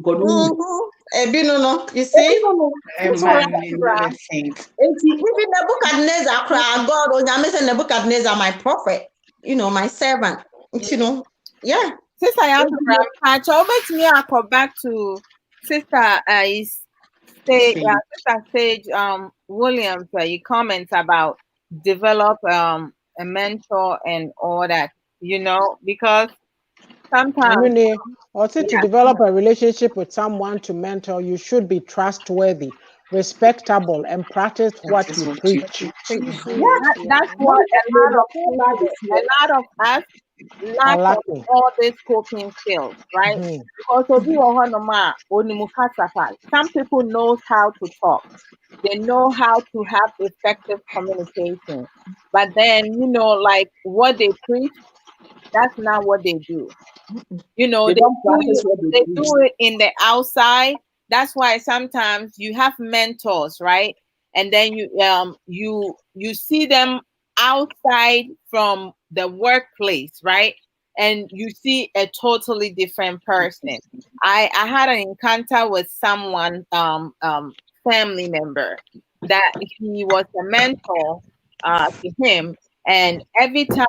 go You see? I think. Even Nebuchadnezzar cried, God, oh, Yame said Nebuchadnezzar, my prophet, my servant. Yeah. Sister, I have to catch over to me. I go back to Sister Sister Sage Williams. You comment about develop a mentor and all that. Because sometimes to develop a relationship with someone to mentor, you should be trustworthy, respectable, and practice what you preach. That's what a lot of us lack of all these coping skills, right? Because some people know how to talk, they know how to have effective communication, but then like what they preach, that's not what they do. They do it in the outside. That's why sometimes you have mentors, right? And then you see them outside from the workplace, right? And you see a totally different person. I had an encounter with someone, family member, that he was a mentor to him, and every time,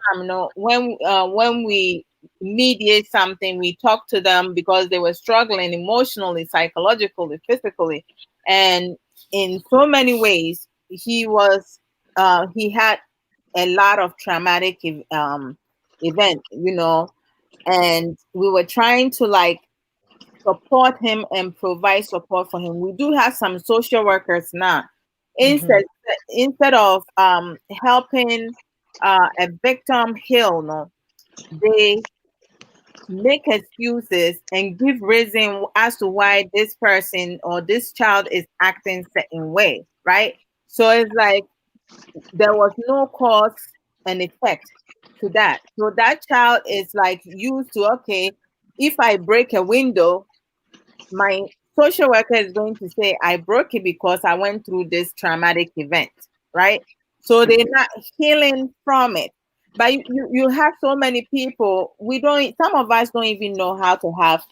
when we mediate something, we talk to them because they were struggling emotionally, psychologically, physically, and in so many ways he had a lot of traumatic event, and we were trying to support him and provide support for him. We do have some social workers now. Instead of helping a victim heal, they make excuses and give reason as to why this person or this child is acting certain way, right? So it's like there was no cause and effect to that. So that child is used to, okay, if I break a window, my social worker is going to say I broke it because I went through this traumatic event, right? So they're not healing from it. But you have so many people, some of us don't even know how to have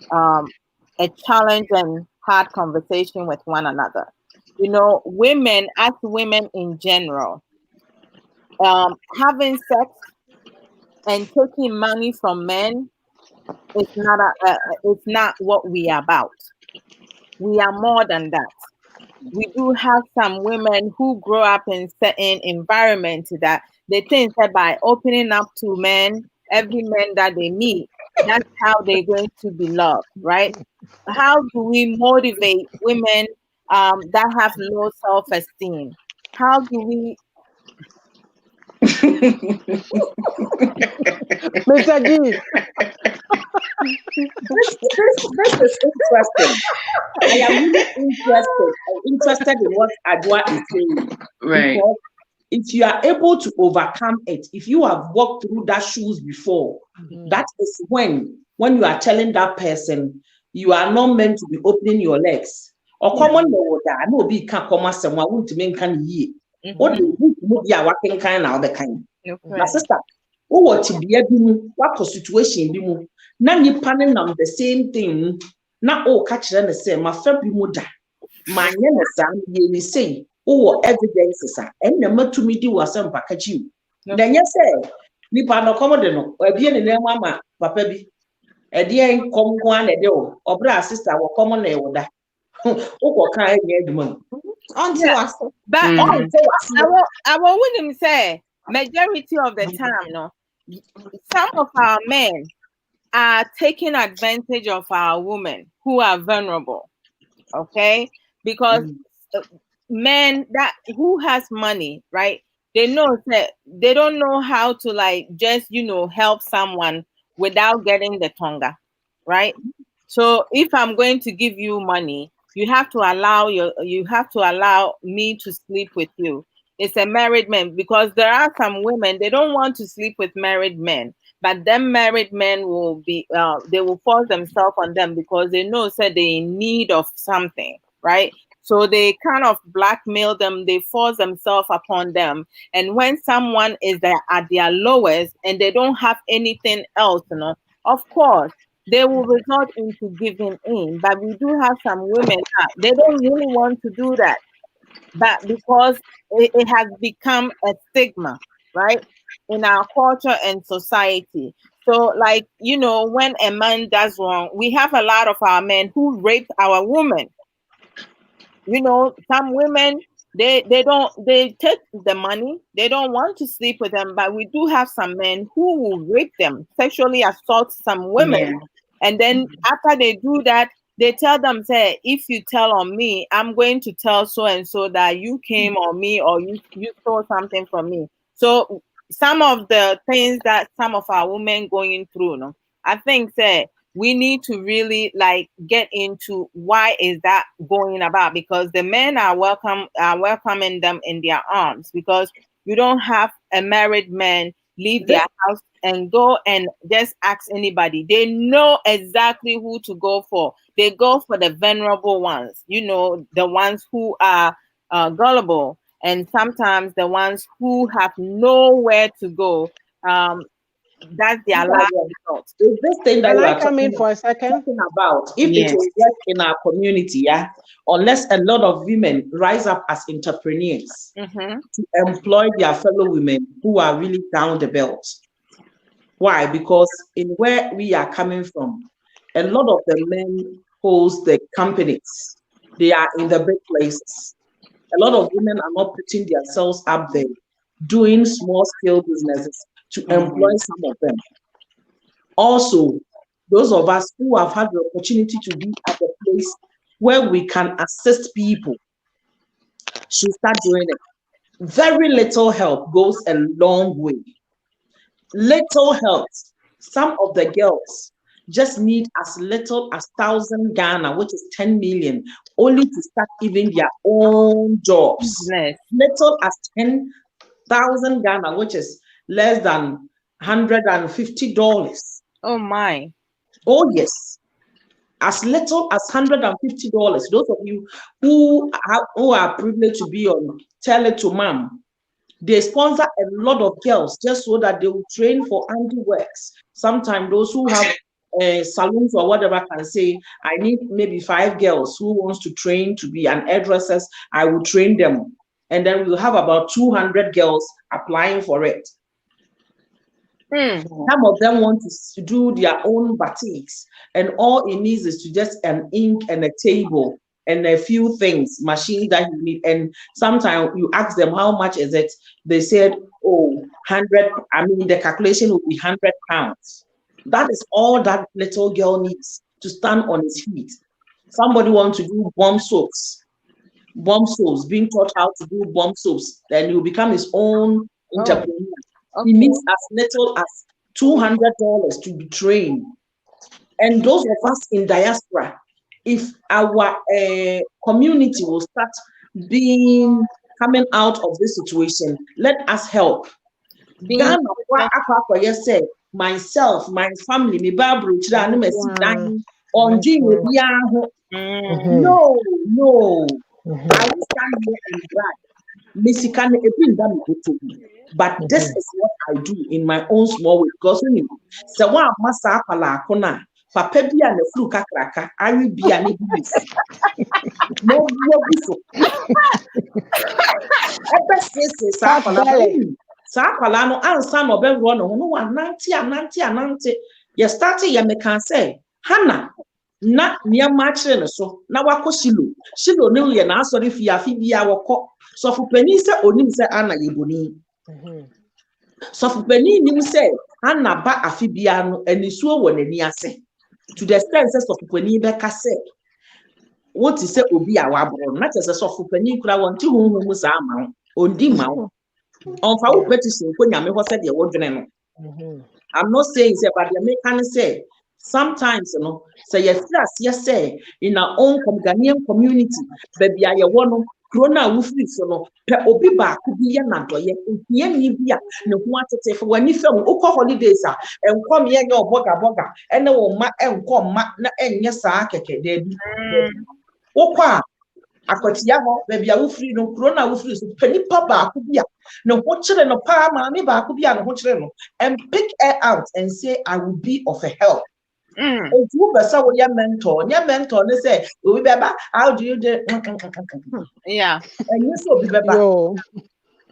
a challenge and hard conversation with one another. Women, as women in general, having sex and taking money from men is it's not what we are about. We are more than that. We do have some women who grow up in certain environments that they think that by opening up to men, every man that they meet, that's how they're going to be loved, right? How do we motivate women that have low self-esteem? How do we Mr. G? This is interesting. I am really interested in what Adwa is saying. Right. Because if you are able to overcome it, if you have walked through that shoes before, that is when you are telling that person you are not meant to be opening your legs. Or common no be can come as someone won't mean can ye. What do you are working kind now the kind? My sister, what to be what situation be mu na nipa ne nam the same thing na o ka kire ne say ma fa bi mu da ma nye ne sa ye ni say o evidence sa en na matumi di wasam pa ka chi na nye say nipa no komo de no abie ne na ma papa bi e de en kom ko an de o obra sister wo komo na e woda o ko kan e eduma but I wouldn't say majority of the time, some of our men are taking advantage of our women who are vulnerable, okay? Because men who has money, right? They know that they don't know how to just help someone without getting the tonga, right? So if I'm going to give you money, you have to allow me to sleep with you. It's a married man, because there are some women, they don't want to sleep with married men, but them married men will be they will force themselves on them because they know they're in need of something, right? So they kind of blackmail them, they force themselves upon them. And when someone is there at their lowest and they don't have anything else, of course, they will resort into giving in. But we do have some women that they don't really want to do that. But because it has become a stigma, right, in our culture and society. So, like, when a man does wrong, we have a lot of our men who rape our women. Some women, they take the money, they don't want to sleep with them, but we do have some men who will rape them, sexually assault some women. Yeah. And then after they do that, they tell them, say, if you tell on me, I'm going to tell so and so that you came on me or you stole something from me. So some of the things that some of our women going through, I think, say, we need to really get into why is that going about, because the men are welcoming them in their arms, because you don't have a married man leave their house and go and just ask anybody. They know exactly who to go for. They go for the vulnerable ones, the ones who are gullible, and sometimes the ones who have nowhere to go. That's their last resort. Is this thing that Can you I are come in for a second? talking about, if Yes. it will work in our community, unless a lot of women rise up as entrepreneurs to employ their fellow women who are really down the belt. Why? Because in where we are coming from, a lot of the men hold the companies. They are in the big places. A lot of women are not putting themselves up there, doing small scale businesses to employ some of them. Also, those of us who have had the opportunity to be at a place where we can assist people should start doing it. Very little help goes a long way. Little help. Some of the girls just need as little as 1,000 Ghana, which is 10 million, only to start even their own jobs. Nice. Little as 10,000 Ghana, which is less than $150. Oh my. Oh yes, as little as $150. Those of you who are privileged to be on Tell It to Mom, they sponsor a lot of girls just so that they will train for handiworks. Sometimes those who have salons or whatever can say, I need maybe 5 girls who wants to train to be an hairdressers. I will train them, and then we'll have about 200 girls applying for it. Some of them want to do their own batiks, and all it needs is to just an ink and a table and a few things, machines that you need. And sometimes you ask them, how much is it? They said, oh, 100. I mean, the calculation will be 100 pounds. That is all that little girl needs to stand on his feet. Somebody wants to do bomb soaps, being taught how to do bomb soaps, then you become his own entrepreneur. He needs as little as $200 to be trained. And those of us in diaspora, if our community will start coming out of this situation, let us help. Ghana, said, myself, my family, me Barbara, no. I will stand here and brag. But this is what I do in my own small way. Because when you say, "Wa masa apala akona, papa bi a na furu kakraka, ari bi a na bi no so." Ebe se sa apala no ansa no be ro no no wa nante. You start ya me can say, Hannah, na niama kire no so na wako shilo no ye na asori fi afi bia wako so fu pani se onim se ana yeboni so fu pani nim se ana ba afi bia no anisuo wo nani ase to the extent se so fu pani be ka se what is say obi a wabro na se so fu pani kura wonti honhom mu sa ama ondi ma on fa wo petition ko nyame ho se de wo dwene no I'm not saying say, but the American say sometimes, say yes, say in our own Ghanaian community, baby, I want Corona wufiri so no pe obi ba ku bi ye na doye ntie ni bi a ne ho atete fo wani fam ukọ holidays a enkom ye nye oboga ene wo ma enkom ma na enye saa keke da bi ukọ a akwatia ho baby a wufiri no Corona wufiri so panipa ba ku bi a ne ho kire no pa ma me ba ku bi a ne ho kire no and pick her out and say I will be of a help. If you besa wo your mentor they say we beba how do you do Yeah. and you so be beba. Yo.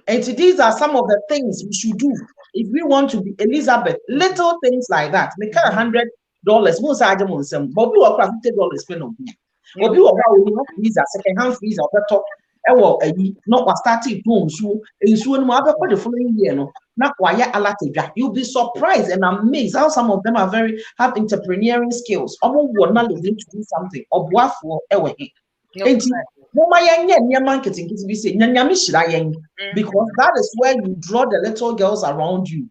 And these are some of the things we should do if we want to be Elizabeth. Little things like that. Make $100. Most are them, but we work $50 spend on me. But we work out visa, second-hand visa, or better. Not what starting home, so no matter the following year, no. Not why you'll be surprised and amazed how some of them have entrepreneurial skills. Almost one knowledge to do something or what for ever. Marketing because that is where you draw the little girls around you.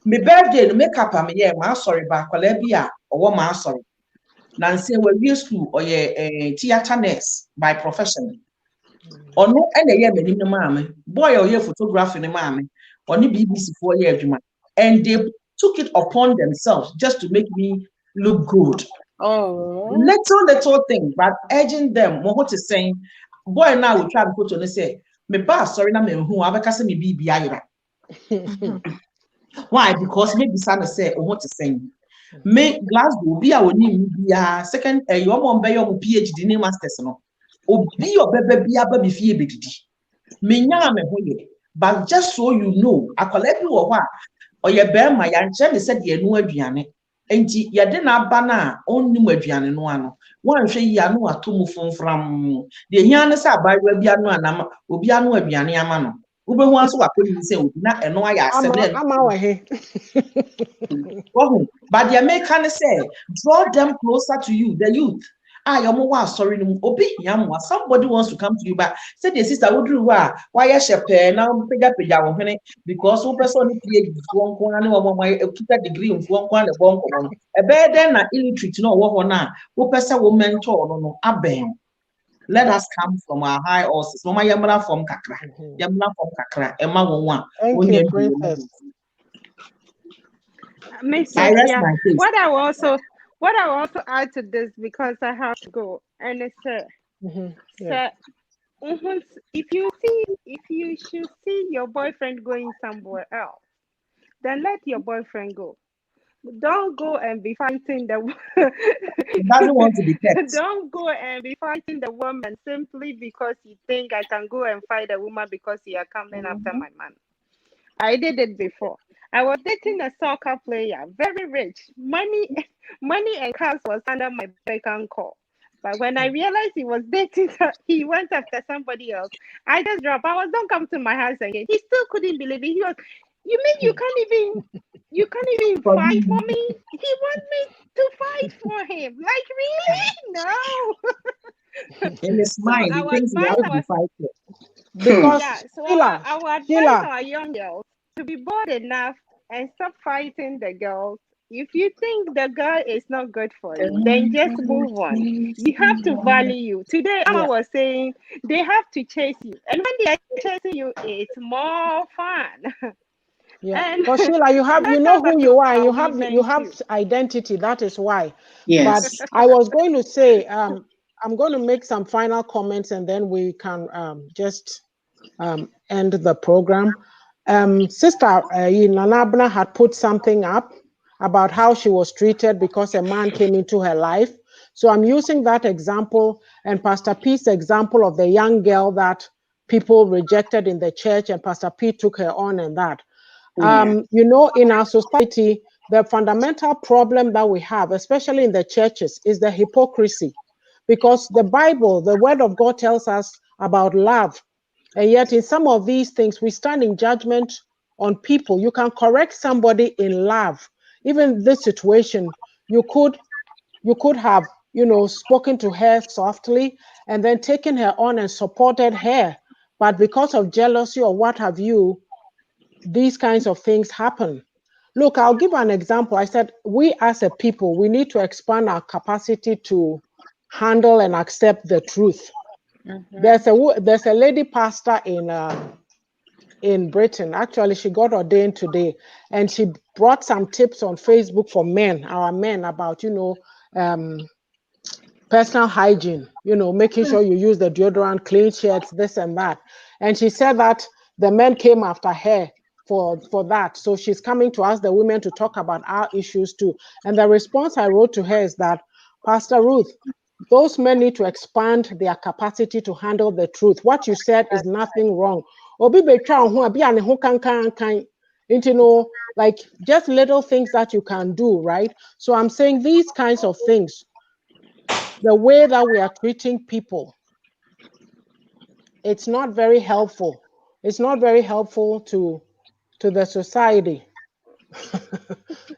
My birthday, the makeup, I'm sorry, but Colebia or my sorry. Nancy, we used to or theater nurse by profession. Or no, and a year, mammy, boy, or your photography, mammy, or the BBC 4 years, and they took it upon themselves just to make me look good. Oh, Little thing, but urging them, what is saying, boy, now we try to put on and say, me boss, sorry, na me who have a me be Why? Because maybe Sana say, or what is saying. Me Glasgow be our name, be a second, your mom by your PhD name masters, no, or be your baby, be a baby fee, me nyame hoye, but just so you know, I collect you or what, or your bear my auntie said, ye no aduane. Enti ya de na aba na onni mu aduane no ano wan hwe yi ano atomu fonfram de hia ne sa abayewa bi ano anam obi ano aduane ama no ubehu aso wakoni se obi na eno aya asem na Ama wa he. But the American say draw them closer to you, the youth. Sorry, obi yamwa. Somebody wants to come to you, but say the sister would do why a shepherd now because one person PhD one degree in one a better than an illiterate no what now who person will mentor no aben. Let us come from our high horses. No my yamra from kakra. Yamra from kakra. Emma one. Thank you, Princess. What I will also add to this because I have to go, and it's if you should see your boyfriend going somewhere else, then let your boyfriend go. Don't go and be fighting the doesn't want to be kept. Don't go and be fighting the woman simply because you think I can go and fight a woman because you are coming after my man. I did it before. I was dating a soccer player, very rich. Money and cars was under my beck and call. But when I realized he was dating, he went after somebody else. I just dropped. Don't come to my house again. He still couldn't believe it. He was, you mean you can't even fight for me? He wants me to fight for him. Like, really? No. In his mind, he thinks he has to be fighting. Because I would advise our young girls to be bold enough and stop fighting the girls. If you think the girl is not good for you, then just move on. You have to value you. Today, Amma was saying they have to chase you. And when they are chasing you, it's more fun. Yeah, because Sheila, you know who you are, and you have identity. That is why. Yes. But I was going to say, I'm going to make some final comments, and then we can just end the program. Sister Nanabna had put something up about how she was treated because a man came into her life. So I'm using that example and Pastor P's example of the young girl that people rejected in the church, and Pastor P took her on and that. You know, in our society, the fundamental problem that we have, especially in the churches, is the hypocrisy. Because the Bible, the Word of God tells us about love. And yet in some of these things, we stand in judgment on people. You can correct somebody in love. Even this situation, you could have, spoken to her softly and then taken her on and supported her. But because of jealousy or what have you, these kinds of things happen. Look, I'll give an example. I said, we as a people, we need to expand our capacity to handle and accept the truth. There's a lady pastor in Britain. Actually, she got ordained today, and she brought some tips on Facebook for men, our men, about personal hygiene. Making sure you use the deodorant, clean shirts, this and that. And she said that the men came after her for that. So she's coming to ask the women to talk about our issues too. And the response I wrote to her is that, Pastor Ruth, those men need to expand their capacity to handle the truth. What you said is nothing wrong. Like just little things that you can do, right? So I'm saying these kinds of things, the way that we are treating people, it's not very helpful. It's not very helpful to the society.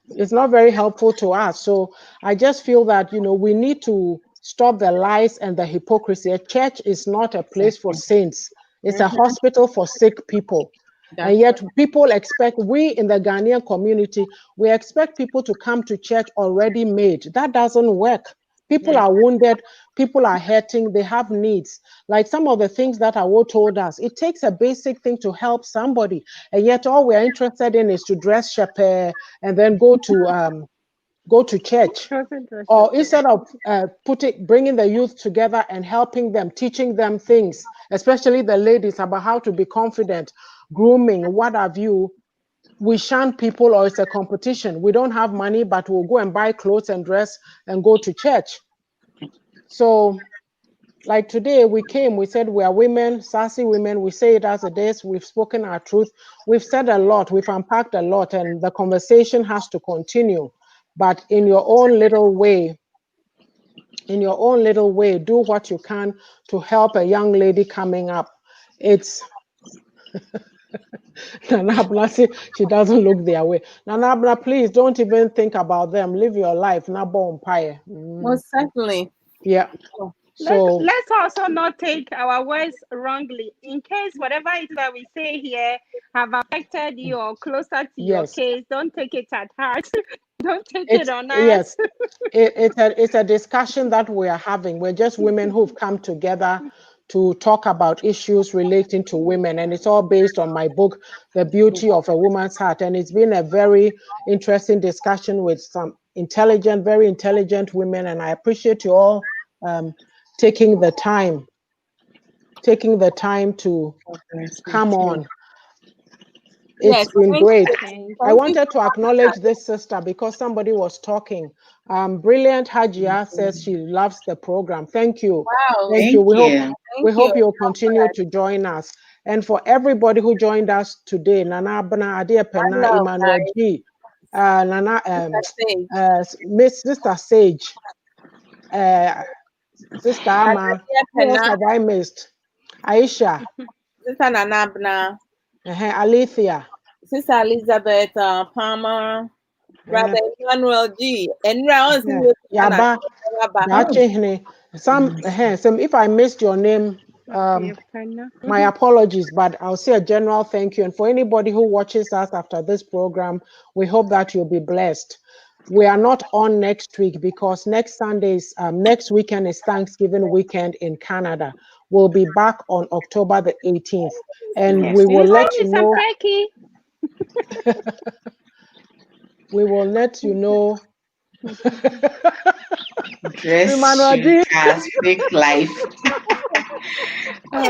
It's not very helpful to us. So I just feel that, we need to stop the lies and the hypocrisy. A church is not a place for saints. It's a hospital for sick people. And yet people expect, we in the Ghanaian community, we expect people to come to church already made. That doesn't work. People are wounded, people are hurting, they have needs. Like some of the things that Awo told us, it takes a basic thing to help somebody. And yet all we're interested in is to dress shepherd and then go to church. Or instead of bringing the youth together and helping them, teaching them things, especially the ladies, about how to be confident, grooming, what have you, we shun people, or it's a competition. We don't have money, but we'll go and buy clothes and dress and go to church. So like today we came, we said we are women, sassy women. We say it as it is. We've spoken our truth. We've said a lot. We've unpacked a lot, and the conversation has to continue. But in your own little way, do what you can to help a young lady coming up. It's Nana Abla, she doesn't look their way. Nana Abla, please don't even think about them. Live your life. Nabo umpire. Most certainly. Yeah. So let's also not take our words wrongly. In case whatever it is that we say here have affected you or closer to your case, don't take it at heart. Don't take it on us. Yes, it's a discussion that we are having. We're just women who've come together to talk about issues relating to women, and it's all based on my book, The Beauty of a Woman's Heart. And it's been a very interesting discussion with some very intelligent women, and I appreciate you all taking the time to come on. It's been great. I wanted to acknowledge this sister because somebody was talking. Brilliant Hajia says she loves the program. Thank you. Wow. Thank you. We hope you'll continue to join us. And for everybody who joined us today, Nana Abna, Adiapena, Emmanuel G, Nana, Miss Sister Sage, Sister Ama, who else have I missed? Aisha, Sister Nana Abna, Alethea, Sister Elizabeth Palmer, Brother Emmanuel G, and Yaba, some if I missed your name, my apologies, but I'll say a general thank you. And for anybody who watches us after this program, we hope that you'll be blessed. We are not on next week because next weekend is Thanksgiving weekend in Canada. We'll be back on October the 18th, and we will let you know. We will let you know. Dress fake life. You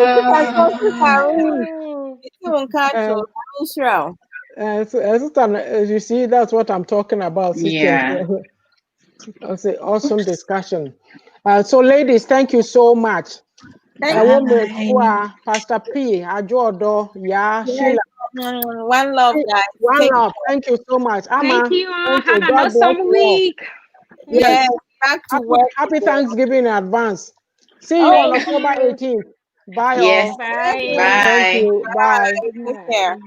see, that's what I'm talking about, sisters. Yeah. That's an awesome discussion. So, ladies, thank you so much. Pastor P, Ajodo, Sheila. One love, guys. One love. Thank you so much. Thank you. Have an awesome week. Yes, back to work. Happy Thanksgiving in advance. See you on October 18th. Bye, yes. all. Bye. Bye. Thank you. Bye. Take care.